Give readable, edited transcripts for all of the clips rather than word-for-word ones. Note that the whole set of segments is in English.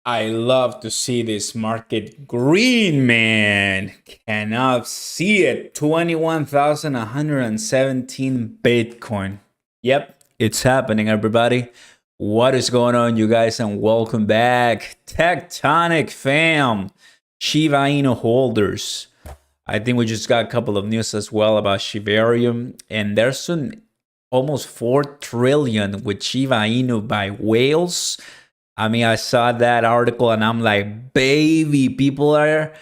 I love to see this market green, man. Cannot see it. 21,117 Bitcoin. Yep, it's happening, everybody. What is going on, you guys? And welcome back. Tectonic fam, Shiba Inu holders. I think we just got a couple of news as well about Shibarium. And there's almost 4 trillion with Shiba Inu by whales. I mean, I saw that article and I'm like, baby, people are,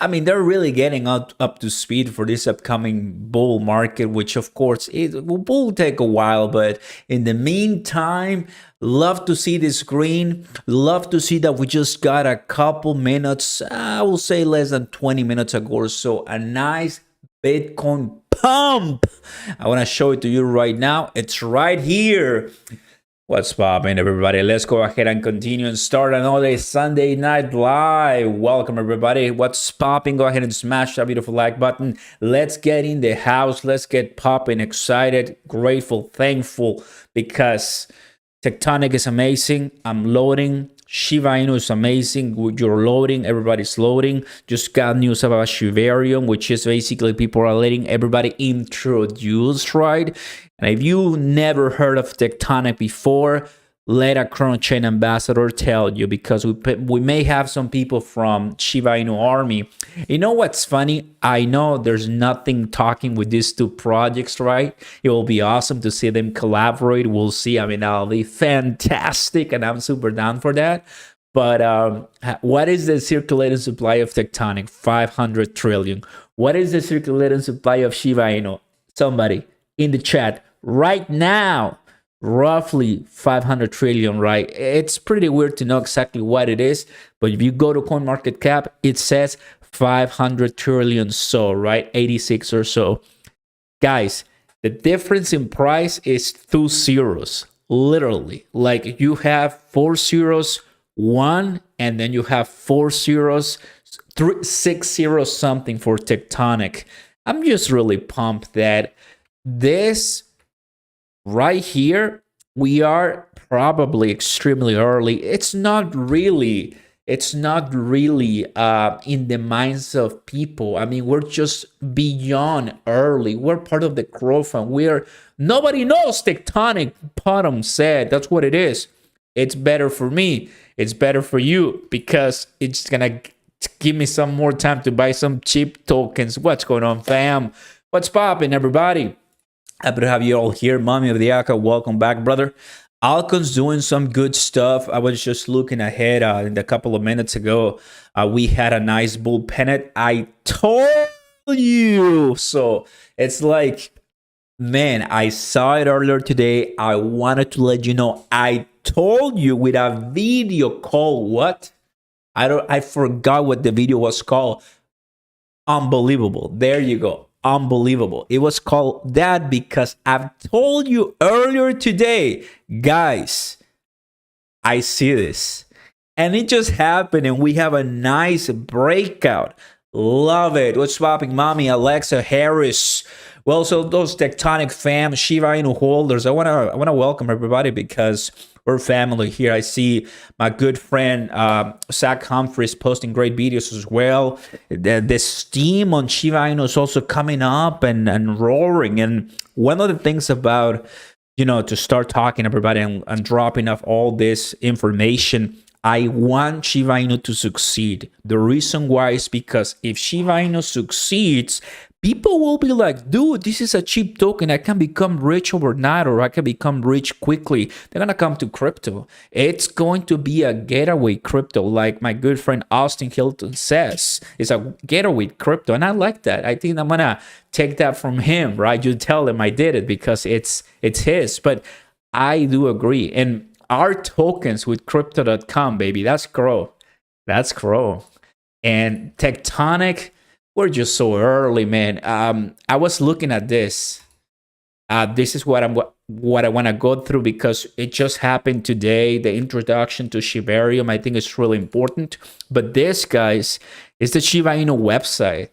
they're really getting up to speed for this upcoming bull market, which of course it will take a while. But in the meantime, love to see this green. Love to see that we just got a couple minutes, I will say less than 20 minutes ago or so, a nice Bitcoin pump. I want to show it to you right now. It's right here. What's poppin', everybody? Let's go ahead and continue and start another Sunday Night Live. Welcome, everybody. What's poppin'? Go ahead and smash that beautiful like button. Let's get in the house. Let's get popping, excited, grateful, thankful, because Tectonic is amazing. I'm loading. Shiba Inu is amazing. You're loading. Everybody's loading. Just got news about Shibarium, which is basically people are letting everybody introduce, right? And if you never heard of Tectonic before, let a Chrono Chain ambassador tell you, because we may have some people from Shiba Inu army. You know what's funny? I know there's nothing talking with these two projects, right? It will be awesome to see them collaborate. We'll see. That'll be fantastic, and I'm super down for that. But what is the circulating supply of Tectonic? 500 trillion. What is the circulating supply of Shiba Inu? Somebody in the chat right now. Roughly 500 trillion, right? It's pretty weird to know exactly what it is, but if you go to CoinMarketCap, it says 500 trillion, so right, 86 or so. Guys, the difference in price is 2 zeros, literally. Like you have 4 zeros, 1, and then you have 4 zeros, 6 zeros something for Tectonic. I'm just really pumped that this right here, we are probably extremely early. It's not really in the minds of people. We're just beyond early. We're part of the growth fund. Nobody knows Tectonic. Bottom said that's what it is. It's better for me. It's better for you, because it's gonna give me some more time to buy some cheap tokens. What's going on, fam? What's poppin', everybody? Happy to have you all here. Mommy of the Aka, welcome back, brother. Alcon's doing some good stuff. I was just looking ahead in a couple of minutes ago. We had a nice bull pennant. I told you. So it's like, man, I saw it earlier today. I wanted to let you know. I told you with a video call. What? I forgot what the video was called. Unbelievable. There you go. Unbelievable. It was called that because I've told you earlier today, guys, I see this. And it just happened, and we have a nice breakout. Love it. What's popping, mommy? Alexa Harris. Well, so those Tectonic fam, Shiba Inu holders, I wanna welcome everybody, because we're family here. I see my good friend Zach Humphries posting great videos as well. The steam on Shiba Inu is also coming up and roaring. And one of the things about, to start talking everybody and dropping off all this information, I want Shiba Inu to succeed. The reason why is because if Shiba Inu succeeds, people will be like, dude, this is a cheap token. I can become rich overnight, or I can become rich quickly. They're going to come to crypto. It's going to be a getaway crypto, like my good friend Austin Hilton says. It's a getaway crypto, and I like that. I think I'm going to take that from him, right? You tell him I did it because it's his. But I do agree. And our tokens with crypto.com, baby, that's grow. That's grow. And Tectonic, we're just so early, man. I was looking at this. This is what I want to go through, because it just happened today. The introduction to Shibarium, I think, is really important. But this, guys, is the Shiba Inu website,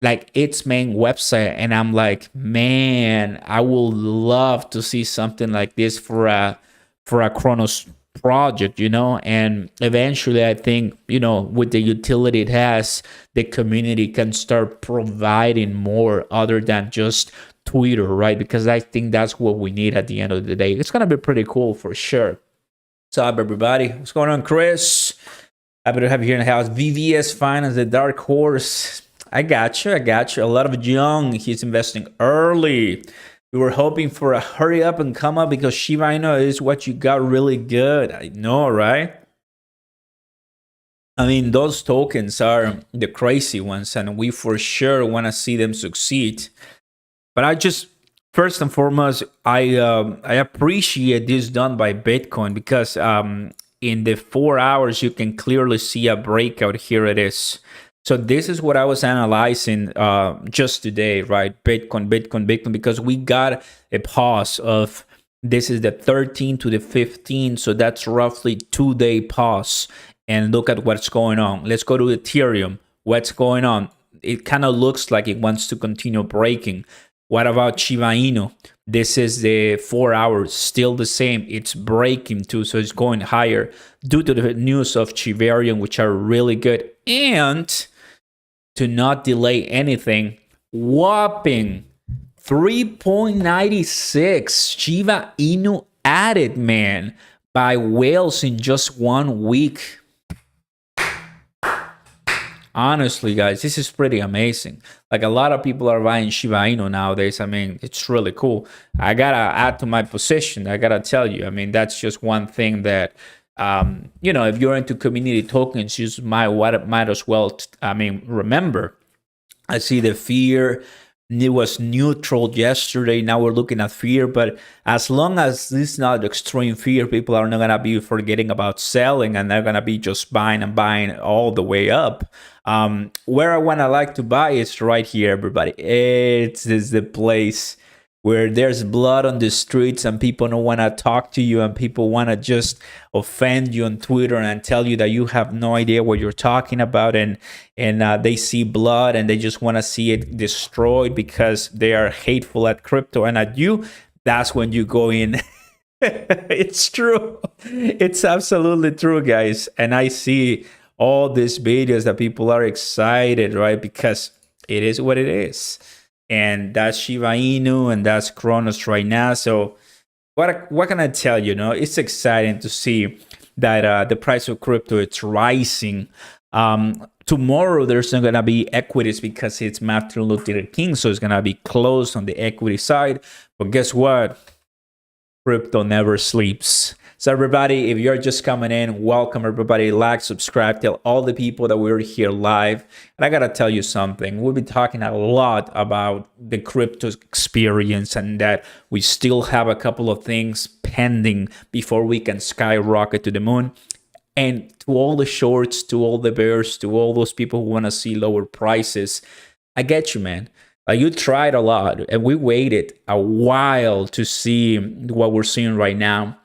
like its main website. And I'm like, man, I would love to see something like this for a Chronos project, you know, and eventually I think, you know, with the utility it has, the community can start providing more other than just Twitter, right? Because I think that's what we need at the end of the day. It's gonna be pretty cool for sure. What's up, everybody? What's going on, Chris? Happy to have you here in the house. VVS Finance, the dark horse. I got you. A lot of young. He's investing early. We were hoping for a hurry up and come up because Shiba Inu is what you got really good. I know, right? I mean, those tokens are the crazy ones, and we for sure want to see them succeed. But I just, first and foremost, I appreciate this done by Bitcoin because in the 4 hours you can clearly see a breakout. Here it is. So this is what I was analyzing just today, right? Bitcoin, because we got a pause of, this is the 13 to the 15, so that's roughly 2-day pause. And look at what's going on. Let's go to Ethereum. What's going on? It kind of looks like it wants to continue breaking. What about Shiba Inu? This is the 4 hours, still the same. It's breaking too, so it's going higher due to the news of Shibarium, which are really good. And to not delay anything, whopping 3.96 Shiba Inu added, man, by whales in just 1 week. Honestly, guys, this is pretty amazing. Like, a lot of people are buying Shiba Inu nowadays. I mean, it's really cool. I gotta add to my position. I gotta tell you. I mean, that's just one thing that, you know, if you're into community tokens, you might as well. Remember, I see the fear. It was neutral yesterday. Now we're looking at fear, but as long as this is not extreme fear, people are not gonna be forgetting about selling, and they're gonna be just buying and buying all the way up. Where I wanna like to buy is right here, everybody. It's the place where there's blood on the streets and people don't want to talk to you, and people want to just offend you on Twitter and tell you that you have no idea what you're talking about, and they see blood and they just want to see it destroyed because they are hateful at crypto and at you. That's when you go in. It's true. It's absolutely true, guys. And I see all these videos that people are excited, right? Because it is what it is. And that's Shiba Inu and that's Cronos right now. So what can I tell you? No, it's exciting to see that the price of crypto, it's rising. Tomorrow there's not gonna be equities because it's Martin Luther King, so it's gonna be closed on the equity side. But guess what? Crypto never sleeps. So everybody, if you're just coming in, welcome everybody. Like, subscribe, tell all the people that we're here live. And I gotta tell you something. We'll be talking a lot about the crypto experience and that we still have a couple of things pending before we can skyrocket to the moon. And to all the shorts, to all the bears, to all those people who want to see lower prices, I get you, man. You tried a lot, and we waited a while to see what we're seeing right now.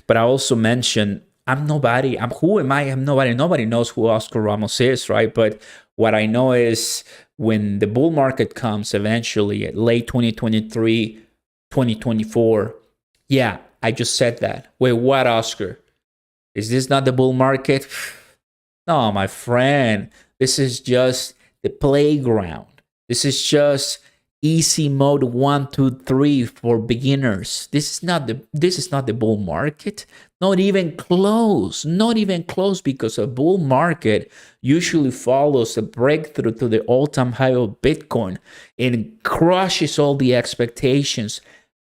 But I also mentioned, who am I? I'm nobody. Nobody knows who Oscar Ramos is, right? But what I know is when the bull market comes eventually, late 2023, 2024, yeah, I just said that. Wait, what, Oscar? Is this not the bull market? No, my friend. This is just the playground. This is just easy mode 1, 2, 3 for beginners. This is not the bull market. Not even close. Not even close, because a bull market usually follows a breakthrough to the all-time high of Bitcoin and crushes all the expectations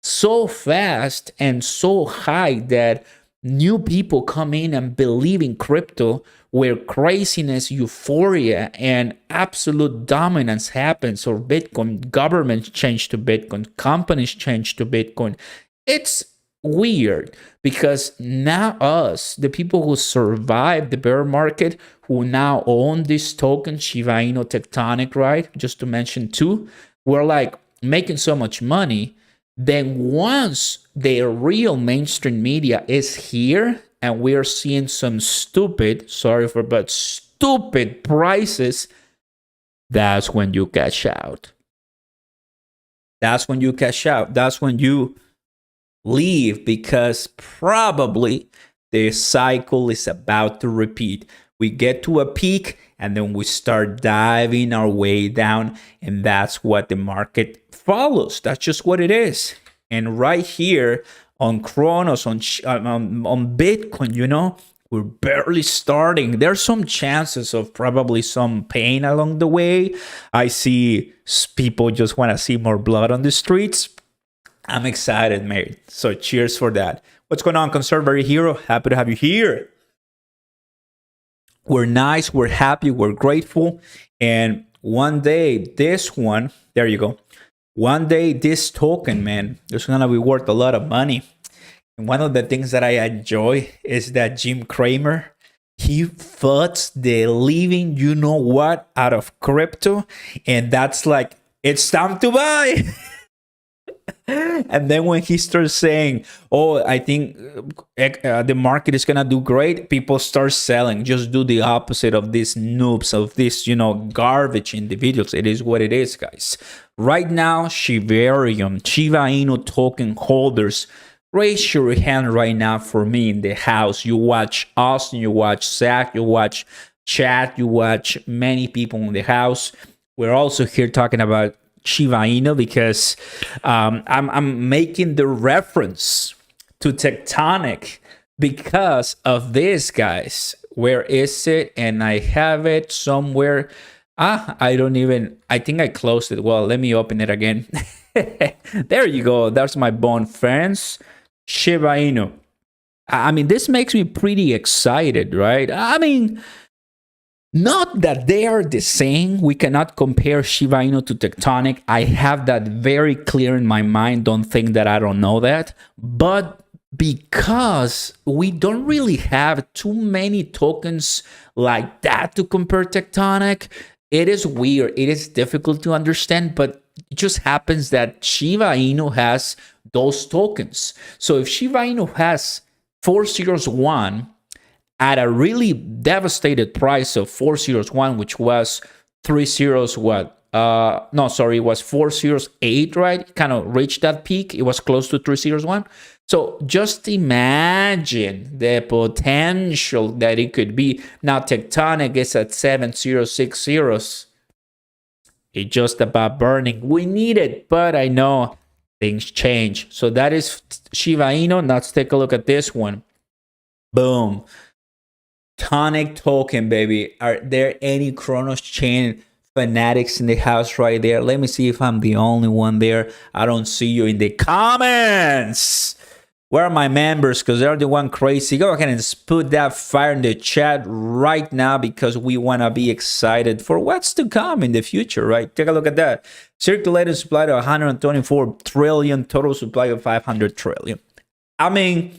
so fast and so high that new people come in and believe in crypto, where craziness, euphoria, and absolute dominance happens, or Bitcoin, governments change to Bitcoin, companies change to Bitcoin. It's weird because now us, the people who survived the bear market, who now own this token, Shiba Inu, TECTONIC, right? Just to mention two, we're like making so much money. Then once the real mainstream media is here and we're seeing some stupid prices, that's when you cash out. That's when you cash out. That's when you leave, because probably the cycle is about to repeat. We get to a peak and then we start diving our way down, and that's what the market follows. That's just what it is. And right here on Cronos, on Bitcoin, you know, we're barely starting. There's some chances of probably some pain along the way. I see people just want to see more blood on the streets. I'm excited, mate. So cheers for that. What's going on, Conservative Hero? Happy to have you here. We're nice, we're happy, we're grateful. And one day, this one, there you go. One day, this token, man, it's going to be worth a lot of money. And one of the things that I enjoy is that Jim Cramer, he fucks the living, you know what, out of crypto. And that's like, it's time to buy. And then when he starts saying, oh, I think the market is going to do great, people start selling. Just do the opposite of these noobs, of these, you know, garbage individuals. It is what it is, guys. Right now, Shiba Inu token holders, raise your hand right now for me in the house. You watch Austin, you watch Zach, you watch Chad, you watch many people in the house. We're also here talking about Shiba Inu because I'm making the reference to TECTONIC because of this, guys. Where is it? And I have it somewhere. I think I closed it. Well, let me open it again. There you go. That's my bond, friends. Shiba Inu. I mean, this makes me pretty excited, right? I mean, not that they are the same. We cannot compare Shiba Inu to TECTONIC. I have that very clear in my mind. Don't think that I don't know that. But because we don't really have too many tokens like that to compare TECTONIC, it is weird. It is difficult to understand, but it just happens that Shiba Inu has those tokens. So if Shiba Inu has 401 at a really devastated price of 401, which was 30 what? It was 408, right? It kind of reached that peak. It was close to 301. So just imagine the potential that it could be. Now TECTONIC is at 7060. It's just about burning. We need it, but I know things change. So that is Shiba Inu. Let's take a look at this one. Boom. Tonic token, baby. Are there any Cronos chain fanatics in the house right there? Let me see if I'm the only one there. I don't see you in the comments. Where are my members? Because they're the one crazy. Go ahead and put that fire in the chat right now because we want to be excited for what's to come in the future, right? Take a look at that. Circulating supply to 124 trillion, total supply of 500 trillion. I mean,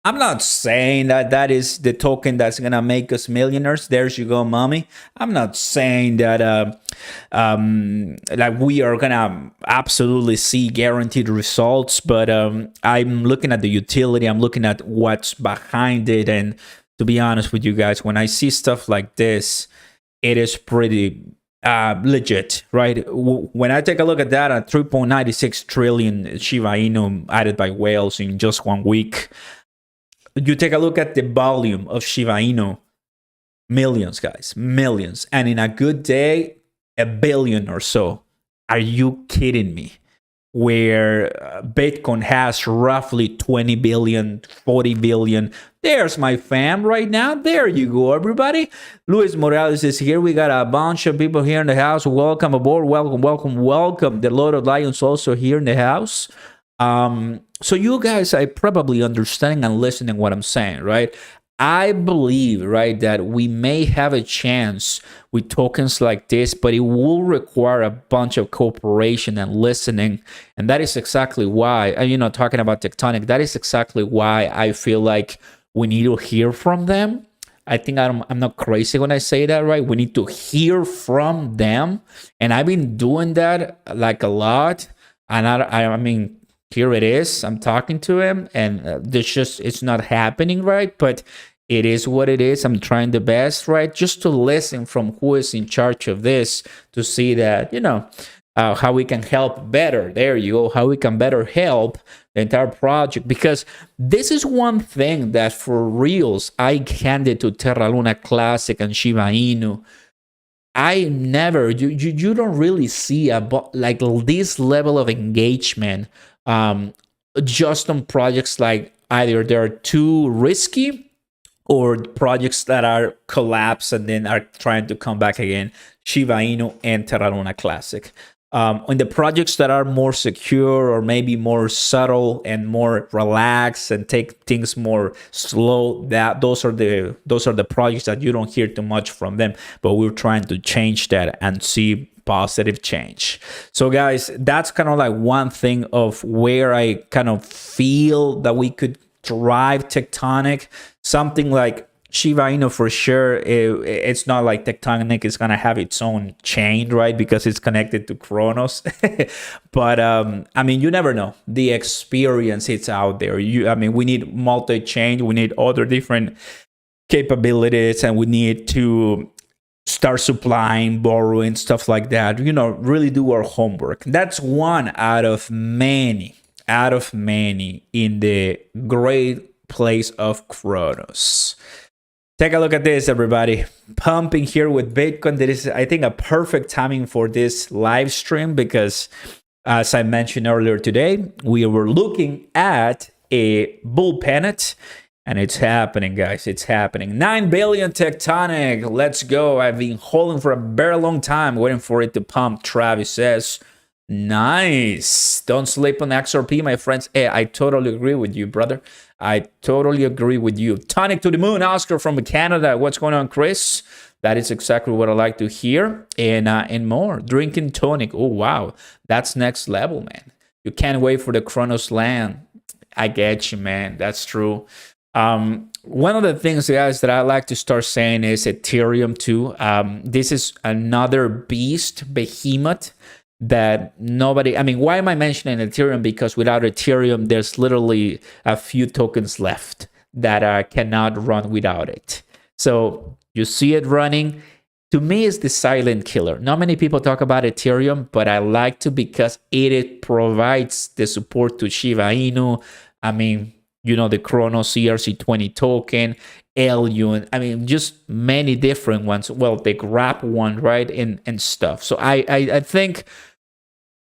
I'm not saying that that is the token that's going to make us millionaires. There's you go, mommy. I'm not saying that like we are going to absolutely see guaranteed results, but I'm looking at the utility. I'm looking at what's behind it. And to be honest with you guys, when I see stuff like this, it is pretty legit, right? When I take a look at that at 3.96 trillion Shiba Inu added by whales in just 1 week, you take a look at the volume of Shiba Inu, millions, guys, millions. And in a good day, 1 billion or so. Are you kidding me? Where Bitcoin has roughly 20 billion, 40 billion. There's my fam right now. There you go, everybody. Luis Morales is here. We got a bunch of people here in the house. Welcome aboard. Welcome, welcome, welcome. The Lord of Lions also here in the house. So you guys are probably understanding and listening what I'm saying, right? I believe, right, that we may have a chance with tokens like this, but it will require a bunch of cooperation and listening. And that is exactly why, talking about TECTONIC, that is exactly why I feel like we need to hear from them. I think I'm not crazy when I say that, right? We need to hear from them. And I've been doing that like a lot. And I mean, here it is. I'm talking to him, and it's not happening, right? But it is what it is. I'm trying the best, right? Just to listen from who is in charge of this to see that, how we can help better. There you go. How we can better help the entire project, because this is one thing that for reals I handed to Terra Luna Classic and Shiba Inu. I never, you don't really see like this level of engagement just on projects like either they're too risky or projects that are collapsed and then are trying to come back again. Shiba Inu and Terra Luna Classic. On the projects that are more secure or maybe more subtle and more relaxed and take things more slow, those are the projects that you don't hear too much from them. But we're trying to change that and see positive change. So guys, that's kind of like one thing of where I kind of feel that we could drive Tectonic. Something like Shiba Inu for sure, it's not like Tectonic is going to have its own chain, right? Because it's connected to Cronos. But I mean, you never know. The experience, it's out there. I mean, we need multi-chain. We need other different capabilities, and we need to start supplying, borrowing, stuff like that. You know, really do our homework. That's one out of many in the great place of Cronos. Take a look at this, everybody. Pumping here with Bitcoin. That is, I think, a perfect timing for this live stream because, as I mentioned earlier today, we were looking at a bull pennant, and it's happening, guys. It's happening. 9 billion Tectonic. Let's go. I've been holding for a very long time, waiting for it to pump. Travis says, nice. Don't sleep on XRP, my friends. Hey, I totally agree with you, brother. I totally agree with you. Tonic to the moon, Oscar from Canada. What's going on, Chris? That is exactly what I like to hear. And more. Drinking tonic. Oh, wow. That's next level, man. You can't wait for the Cronos land. I get you, man. That's true. One of the things, guys, that I like to start saying is Ethereum too. This is another behemoth that nobody, I mean, why am I mentioning Ethereum? Because without Ethereum, there's literally a few tokens left that cannot run without it. So you see it running. To me, it's the silent killer. Not many people talk about Ethereum, but I like to because it provides the support to Shiba Inu. I mean, you know, the Cronos ERC20 token, helium. I mean, just many different ones. Well, the grab one, right? And stuff. So I think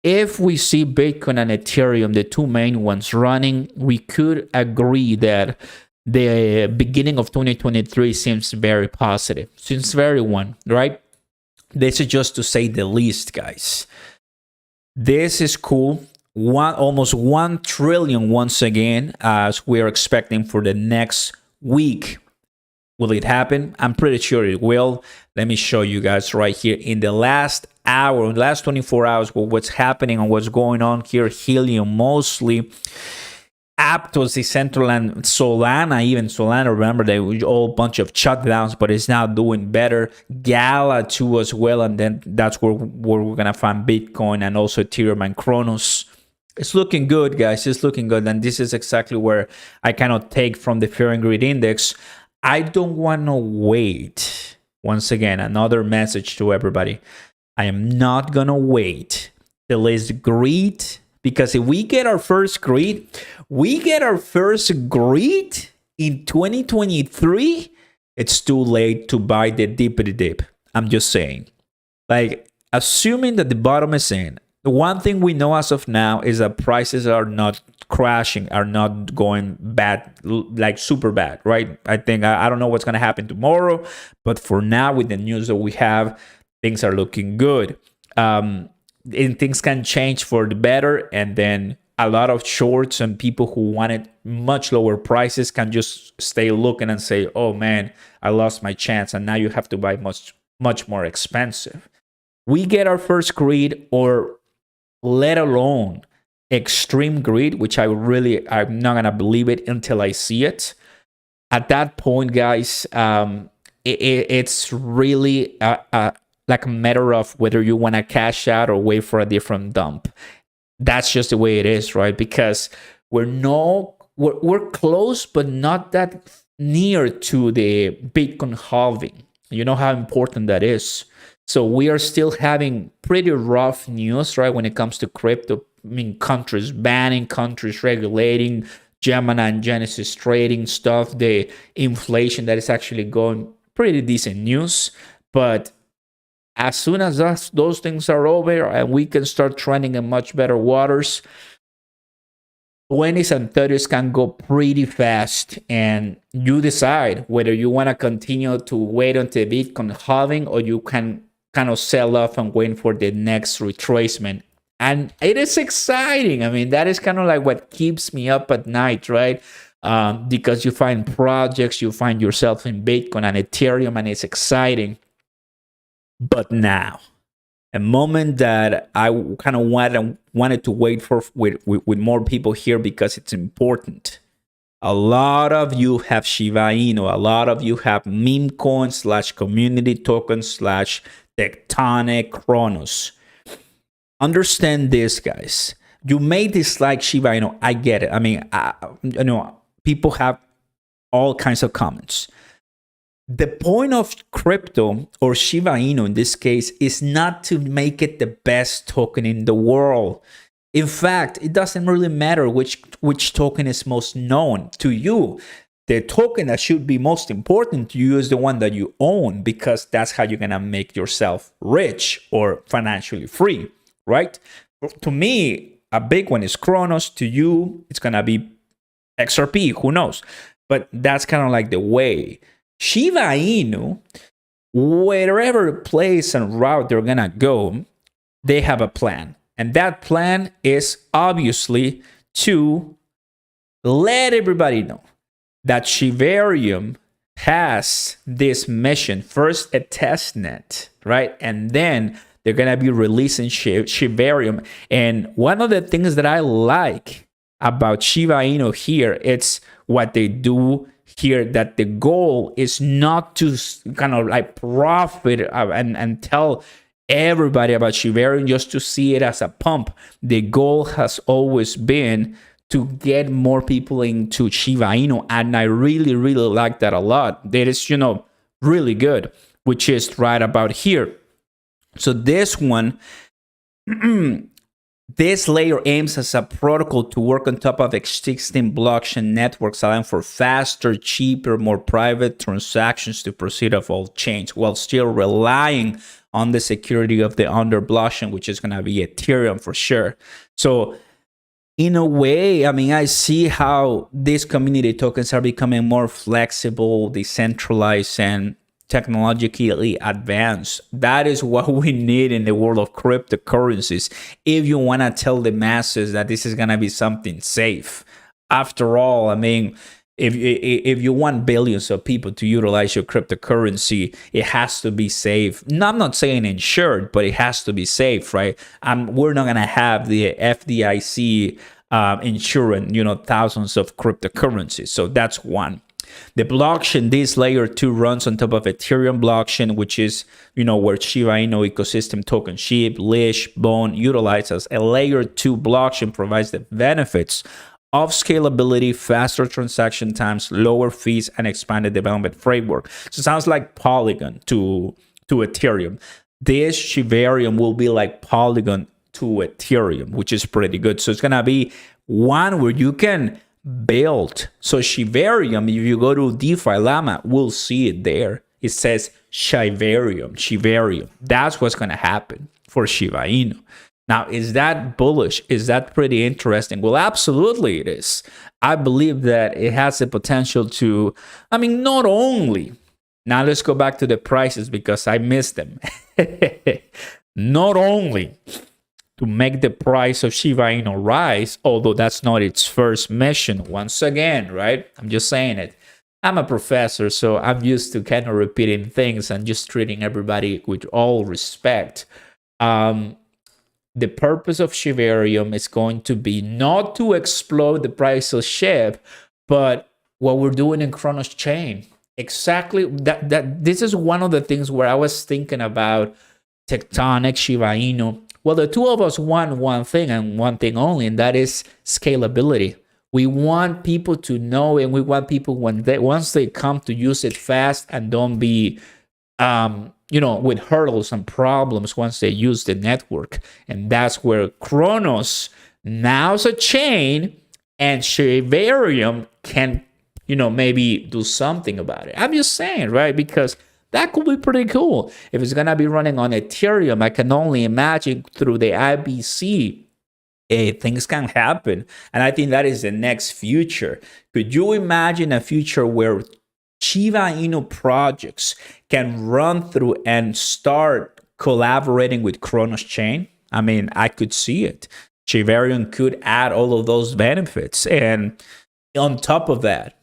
if we see Bitcoin and Ethereum, the two main ones running, we could agree that the beginning of 2023 seems very positive. Seems very one, right? This is just to say the least, guys. This is cool. Almost 1 trillion once again, as we're expecting for the next week. Will it happen? I'm pretty sure it will. Let me show you guys right here in the last hour, the last 24 hours, what's happening and what's going on here. Helium mostly. Aptos, decentraland, Solana, even Solana, remember they were all bunch of shutdowns, but it's now doing better. Gala too as well, and then that's where we're gonna find Bitcoin and also Ethereum and Cronos. It's looking good, guys. It's looking good, and this is exactly where I cannot take from the Fear and Greed Index. I don't want to wait. Once again, another message to everybody. I am not going to wait till it's greed, because if we get our first greed, in 2023, it's too late to buy the dippity dip. I'm just saying. Like, assuming that the bottom is in, the one thing we know as of now is that prices are not crashing, are not going bad, like super bad, right? I think, I don't know what's going to happen tomorrow, but for now, with the news that we have, things are looking good. And things can change for the better, and then a lot of shorts and people who wanted much lower prices can just stay looking and say, oh man, I lost my chance, and now you have to buy much more expensive. We get our first greed, or let alone extreme greed, which I'm not gonna believe it until I see it. At that point, guys, it's really like a matter of whether you want to cash out or wait for a different dump. That's just the way it is, right? Because we're close, but not that near to the Bitcoin halving. You know how important that is. So we are still having pretty rough news, right, when it comes to crypto. I mean, countries banning, countries regulating, Gemini and Genesis trading stuff, the inflation that is actually going, pretty decent news. But as soon as those things are over and we can start trending in much better waters, 20s and 30s can go pretty fast, and you decide whether you want to continue to wait until Bitcoin halving, or you can kind of sell off and wait for the next retracement. And it is exciting. I mean, that is kind of like what keeps me up at night, right? Because you find projects, you find yourself in Bitcoin and Ethereum, and it's exciting. But now, a moment that I kind of wanted to wait for with more people here, because it's important. A lot of you have Shiba Inu. A lot of you have meme coins / community tokens / TECTONIC CRONOS. Understand this, guys. You may dislike Shiba Inu. I get it. I mean, people have all kinds of comments. The point of crypto, or Shiba Inu in this case, is not to make it the best token in the world. In fact, it doesn't really matter which token is most known to you. The token that should be most important to you is the one that you own, because that's how you're going to make yourself rich or financially free, right? To me, a big one is Cronos. To you, it's going to be XRP. Who knows? But that's kind of like the way. Shiba Inu, wherever place and route they're going to go, they have a plan. And that plan is obviously to let everybody know that Shibarium has this mission. First, a test net, right? And then they're going to be releasing Shibarium. And one of the things that I like about Shiba Inu here, it's what they do here, that the goal is not to kind of like profit and tell everybody about Shibarium just to see it as a pump. The goal has always been to get more people into Shiba Inu, and I really, really like that a lot. That is, really good, which is right about here. So this one, this layer aims as a protocol to work on top of existing blockchain networks, allowing for faster, cheaper, more private transactions to proceed of all chains, while still relying on the security of the under blockchain, which is going to be Ethereum for sure. So in a way, I mean, I see how these community tokens are becoming more flexible, decentralized, and technologically advanced. That is what we need in the world of cryptocurrencies if you want to tell the masses that this is going to be something safe. After all, I mean, if you want billions of people to utilize your cryptocurrency, it has to be safe. No, I'm not saying insured, but it has to be safe, right? We're not going to have the FDIC insuring, thousands of cryptocurrencies. So that's one. The blockchain, this layer 2 runs on top of Ethereum blockchain, which is, where Shiba Inu ecosystem token SHIB, Lish, Bone utilizes. A layer 2 blockchain provides the benefits of scalability, faster transaction times, lower fees, and expanded development framework. So it sounds like Polygon to Ethereum. This Shibarium will be like Polygon to Ethereum, which is pretty good. So it's going to be one where you can build. So Shibarium, if you go to DeFi Llama, we'll see it there. It says Shibarium. That's what's going to happen for Shiba Inu. Now, is that bullish? Is that pretty interesting? Well, absolutely it is. I believe that it has the potential to, not only, now let's go back to the prices because I missed them. Not only to make the price of Shiba Inu rise, although that's not its first mission. Once again, right? I'm just saying it. I'm a professor, so I'm used to kind of repeating things and just treating everybody with all respect. The purpose of Shibarium is going to be not to explode the price of SHIB, but what we're doing in Cronos chain. Exactly that. This is one of the things where I was thinking about TECTONIC, Shiba Inu. Well, the two of us want one thing and one thing only, and that is scalability. We want people to know, and we want people once they come to use it fast and don't be with hurdles and problems once they use the network. And that's where Cronos, now's a chain, and Shibarium can, maybe do something about it. I'm just saying, right? Because that could be pretty cool. If it's going to be running on Ethereum, I can only imagine through the IBC, things can happen. And I think that is the next future. Could you imagine a future where Shiba Inu projects can run through and start collaborating with Cronos chain? I mean, I could see it. Shibarium could add all of those benefits. And on top of that,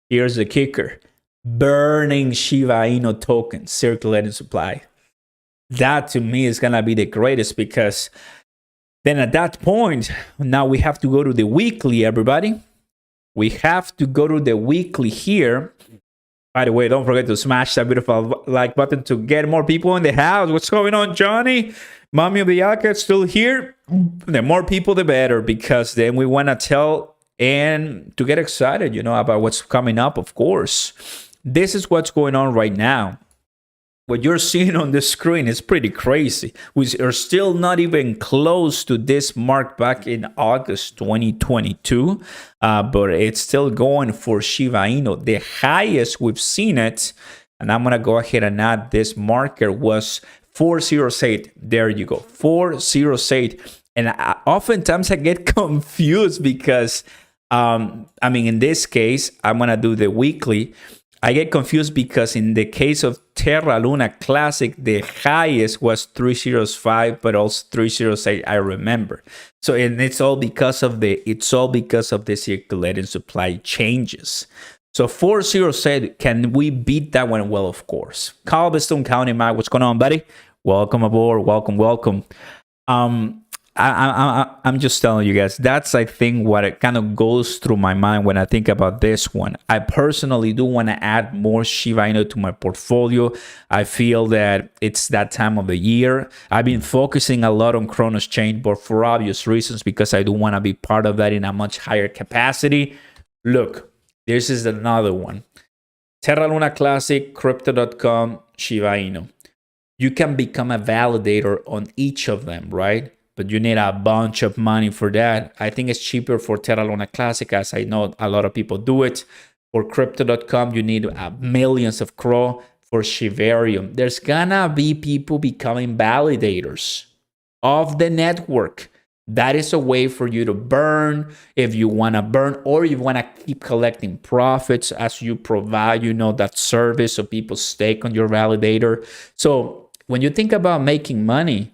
here's the kicker: burning Shiba Inu tokens, circulating supply. That to me is going to be the greatest, because then at that point, now we have to go to the weekly, everybody. We have to go to the weekly here. By the way, don't forget to smash that beautiful like button to get more people in the house. What's going on, Johnny? Mommy of the Yaka still here? The more people, the better, because then we want to tell and to get excited, about what's coming up, of course. This is what's going on right now. What you're seeing on the screen is pretty crazy. We are still not even close to this mark back in August 2022, but it's still going for Shiba Inu. The highest we've seen it, and I'm going to go ahead and add this marker, was 408. There you go, 408. And oftentimes I get confused because, in this case, I'm going to do the weekly. I get confused because in the case of Terra Luna Classic, the highest was 305, but also 308. I remember. So, and it's all because of the circulating supply changes. So 408, can we beat that one? Well, of course. Galveston County, Mike, what's going on, buddy? Welcome aboard. Welcome. I'm just telling you guys, that's, I think, what it kind of goes through my mind when I think about this one. I personally do want to add more Shiba Inu to my portfolio. I feel that it's that time of the year. I've been focusing a lot on Cronos chain, but for obvious reasons, because I do want to be part of that in a much higher capacity. Look, this is another one. Terra Luna Classic, Crypto.com, Shiba Inu. You can become a validator on each of them, right? But you need a bunch of money for that. I think it's cheaper for Terra Luna Classic, as I know a lot of people do it. For Crypto.com, you need millions of CRO. For Shibarium, there's gonna be people becoming validators of the network. That is a way for you to burn, if you want to burn, or you want to keep collecting profits as you provide, that service, so people stake on your validator. So when you think about making money,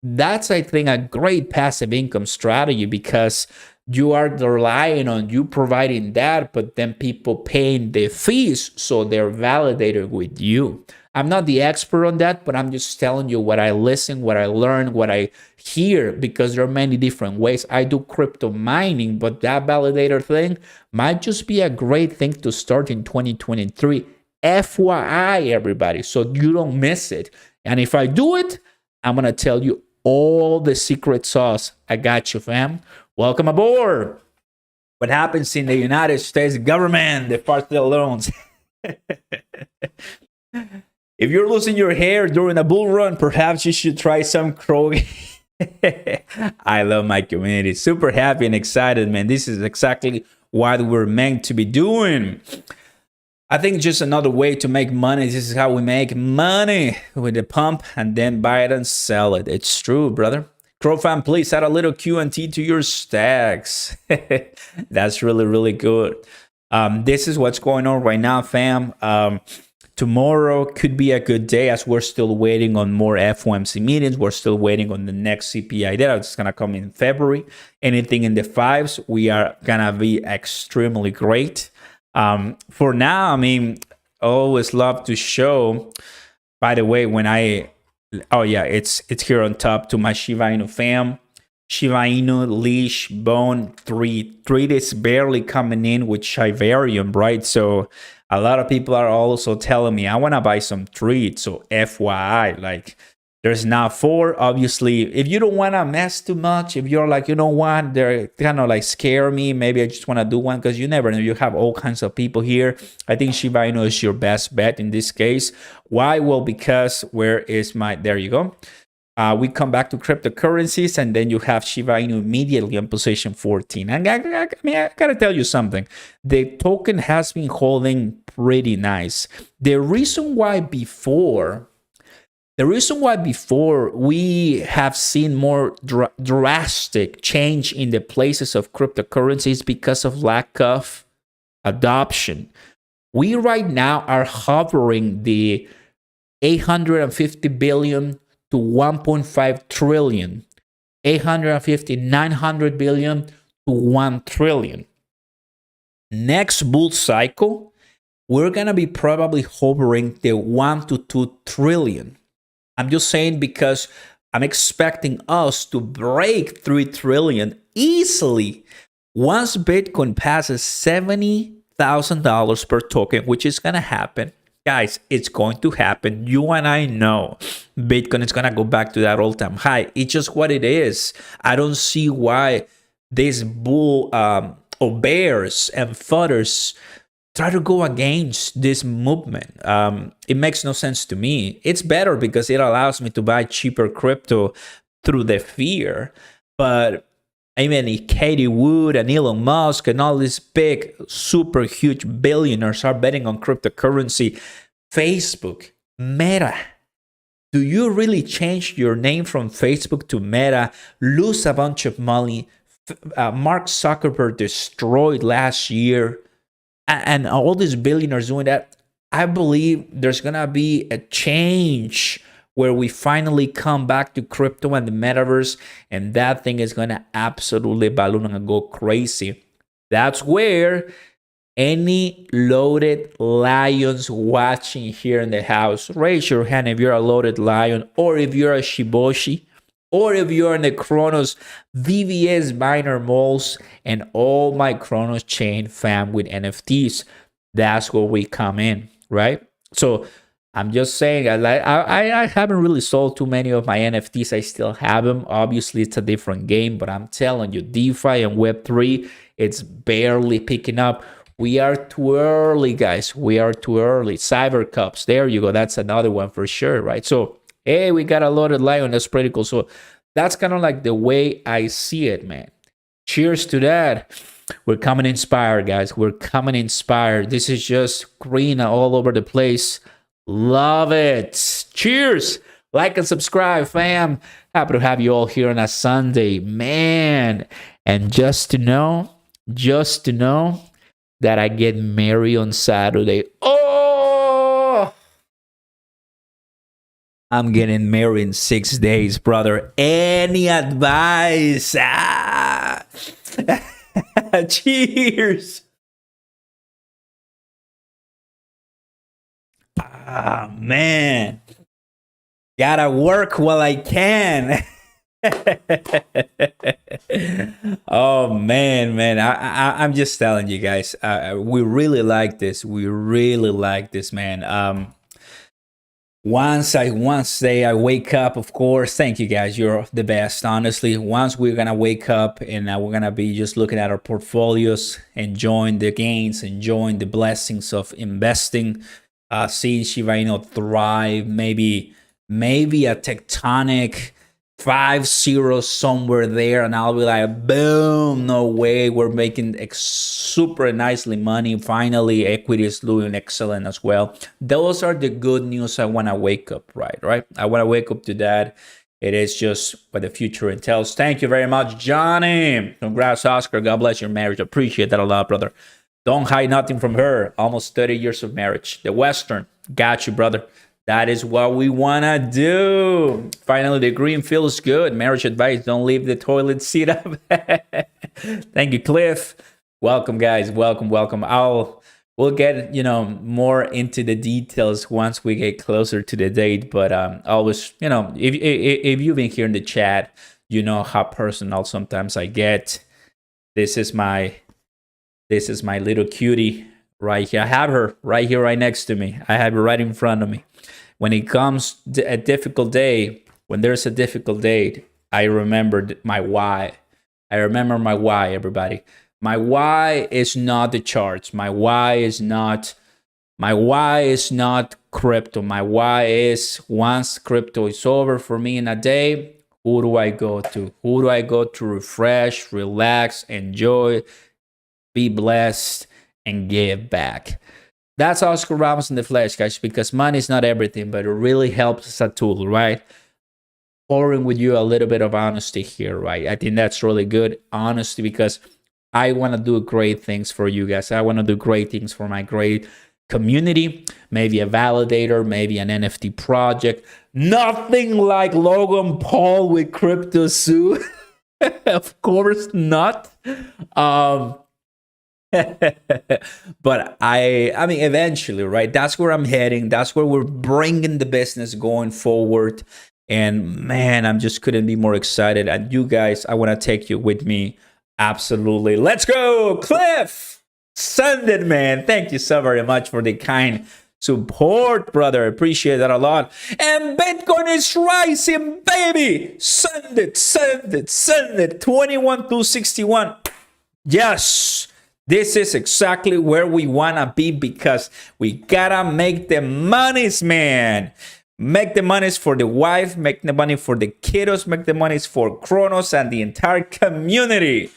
that's, I think, a great passive income strategy, because you are relying on you providing that, but then people paying the fees, so they're validated with you. I'm not the expert on that, but I'm just telling you what I listen, what I learn, what I hear, because there are many different ways. I do crypto mining, but that validator thing might just be a great thing to start in 2023. FYI, everybody, so you don't miss it. And if I do it, I'm going to tell you all the secret sauce. I got you, fam. Welcome aboard. What happens in the United States government, the party loans. If you're losing your hair during a bull run, perhaps you should try some crow. I love my community. Super happy and excited, man. This is exactly what we're meant to be doing. I think just another way to make money. This is how we make money, with the pump and then buy it and sell it. It's true, brother. Crowfam, please add a little Q&T to your stacks. That's really, really good. This is what's going on right now, fam. Tomorrow could be a good day, as we're still waiting on more FOMC meetings. We're still waiting on the next CPI data. It's going to come in February. Anything in the fives, we are going to be extremely great. For now, I always love to show, by the way, it's here on top to my Shiba Inu fam. Shiba Inu, leash, bone, treat is barely coming in with Shibarium, right? So a lot of people are also telling me, I want to buy some treat. So FYI, There's now 4. Obviously, if you don't want to mess too much, if you're like, you know what, they're kind of like scare me, maybe I just want to do one, because you never know. You have all kinds of people here. I think Shiba Inu is your best bet in this case. Why? Well, because where is my, there you go. We come back to cryptocurrencies, and then you have Shiba Inu immediately on position 14. And I mean, I gotta tell you something. The token has been holding pretty nice. The reason why before we have seen more drastic change in the places of cryptocurrencies because of lack of adoption. We right now are hovering the 850 billion to 1.5 trillion, 850, 900 billion to 1 trillion. Next bull cycle, we're going to be probably hovering the 1 to 2 trillion. I'm just saying because I'm expecting us to break 3 trillion easily once Bitcoin passes $70,000 per token, which is going to happen. Guys, it's going to happen. You and I know Bitcoin is going to go back to that all-time high. It's just what it is. I don't see why this bull or bears and fodders try to go against this movement. It makes no sense to me. It's better because it allows me to buy cheaper crypto through the fear. But I mean, Katie Wood and Elon Musk and all these big, super huge billionaires are betting on cryptocurrency. Facebook, Meta. Do you really change your name from Facebook to Meta, lose a bunch of money? Mark Zuckerberg destroyed last year. And all these billionaires doing that. I believe there's going to be a change where we finally come back to crypto and the metaverse, and that thing is going to absolutely balloon and go crazy. That's where any loaded lions watching here in the house, raise your hand if you're a loaded lion, or if you're a Shiboshi, or if you're in the Cronos VVS miner malls and all my Cronos chain fam with NFTs. That's where we come in, right? So I'm just saying, I haven't really sold too many of my NFTs. I still have them. Obviously, it's a different game, but I'm telling you, DeFi and Web3, it's barely picking up. We are too early, guys. We are too early. Cyber Cups, there you go. That's another one for sure, right? So, hey, we got a loaded lion. That's pretty cool. So that's kind of like the way I see it, man. Cheers to that. We're coming inspired, guys. We're coming inspired. This is just green all over the place. Love it. Cheers. Like and subscribe, fam. Happy to have you all here on a Sunday, man. And just to know that I get married on Saturday. Oh! I'm getting married in 6 days, brother. Any advice? Cheers. Man. Gotta work while I can. Oh man, I'm just telling you guys, we really like this. We really like this, man. Once I wake up, of course, thank you guys, you're the best, honestly. Once we're gonna wake up and we're gonna be just looking at our portfolios, enjoying the gains, enjoying the blessings of investing, seeing Shiba Inu thrive, maybe a tectonic 5-0 somewhere there, and I'll be like, boom, no way, we're making super nicely money. Finally, equity is doing excellent as well. Those are the good news I want to wake up, right? I want to wake up to that. It is just what the future entails. Thank you very much, Johnny. Congrats, Oscar. God bless your marriage. Appreciate that a lot, brother. Don't hide nothing from her. Almost 30 years of marriage. The Western. Got you, brother. That is what we want to do. Finally, the green feels good. Marriage advice, don't leave the toilet seat up. Thank you, Cliff. Welcome, guys. Welcome. We'll get, more into the details once we get closer to the date. But always, if you've been here in the chat, you know how personal sometimes I get. This is my little cutie right here. I have her right here, right next to me. I have her right in front of me. When it comes to a difficult day, When there's a difficult day, I remembered my why. I remember my why, everybody. My why is not the charts. My why is not crypto. My why is once crypto is over for me in a day, who do I go to? Who do I go to refresh, relax, enjoy, be blessed, and give back? That's Oscar Ramos in the flesh, guys, because money is not everything, but it really helps as a tool, right? Pouring with you a little bit of honesty here, right? I think that's really good, honesty, because I want to do great things for you guys. I want to do great things for my great community, maybe a validator, maybe an NFT project. Nothing like Logan Paul with Crypto Zoo. Of course not. But I mean, eventually, right? That's where I'm heading. That's where we're bringing the business going forward. And man, I'm just couldn't be more excited. And you guys, I want to take you with me. Absolutely. Let's go, Cliff. Send it, man. Thank you so very much for the kind support, brother. Appreciate that a lot. And Bitcoin is rising, baby. Send it, send it, send it. 21,261. Yes. This is exactly where we want to be because we gotta make the monies, man. Make the monies for the wife, make the money for the kiddos, make the monies for Cronos and the entire community.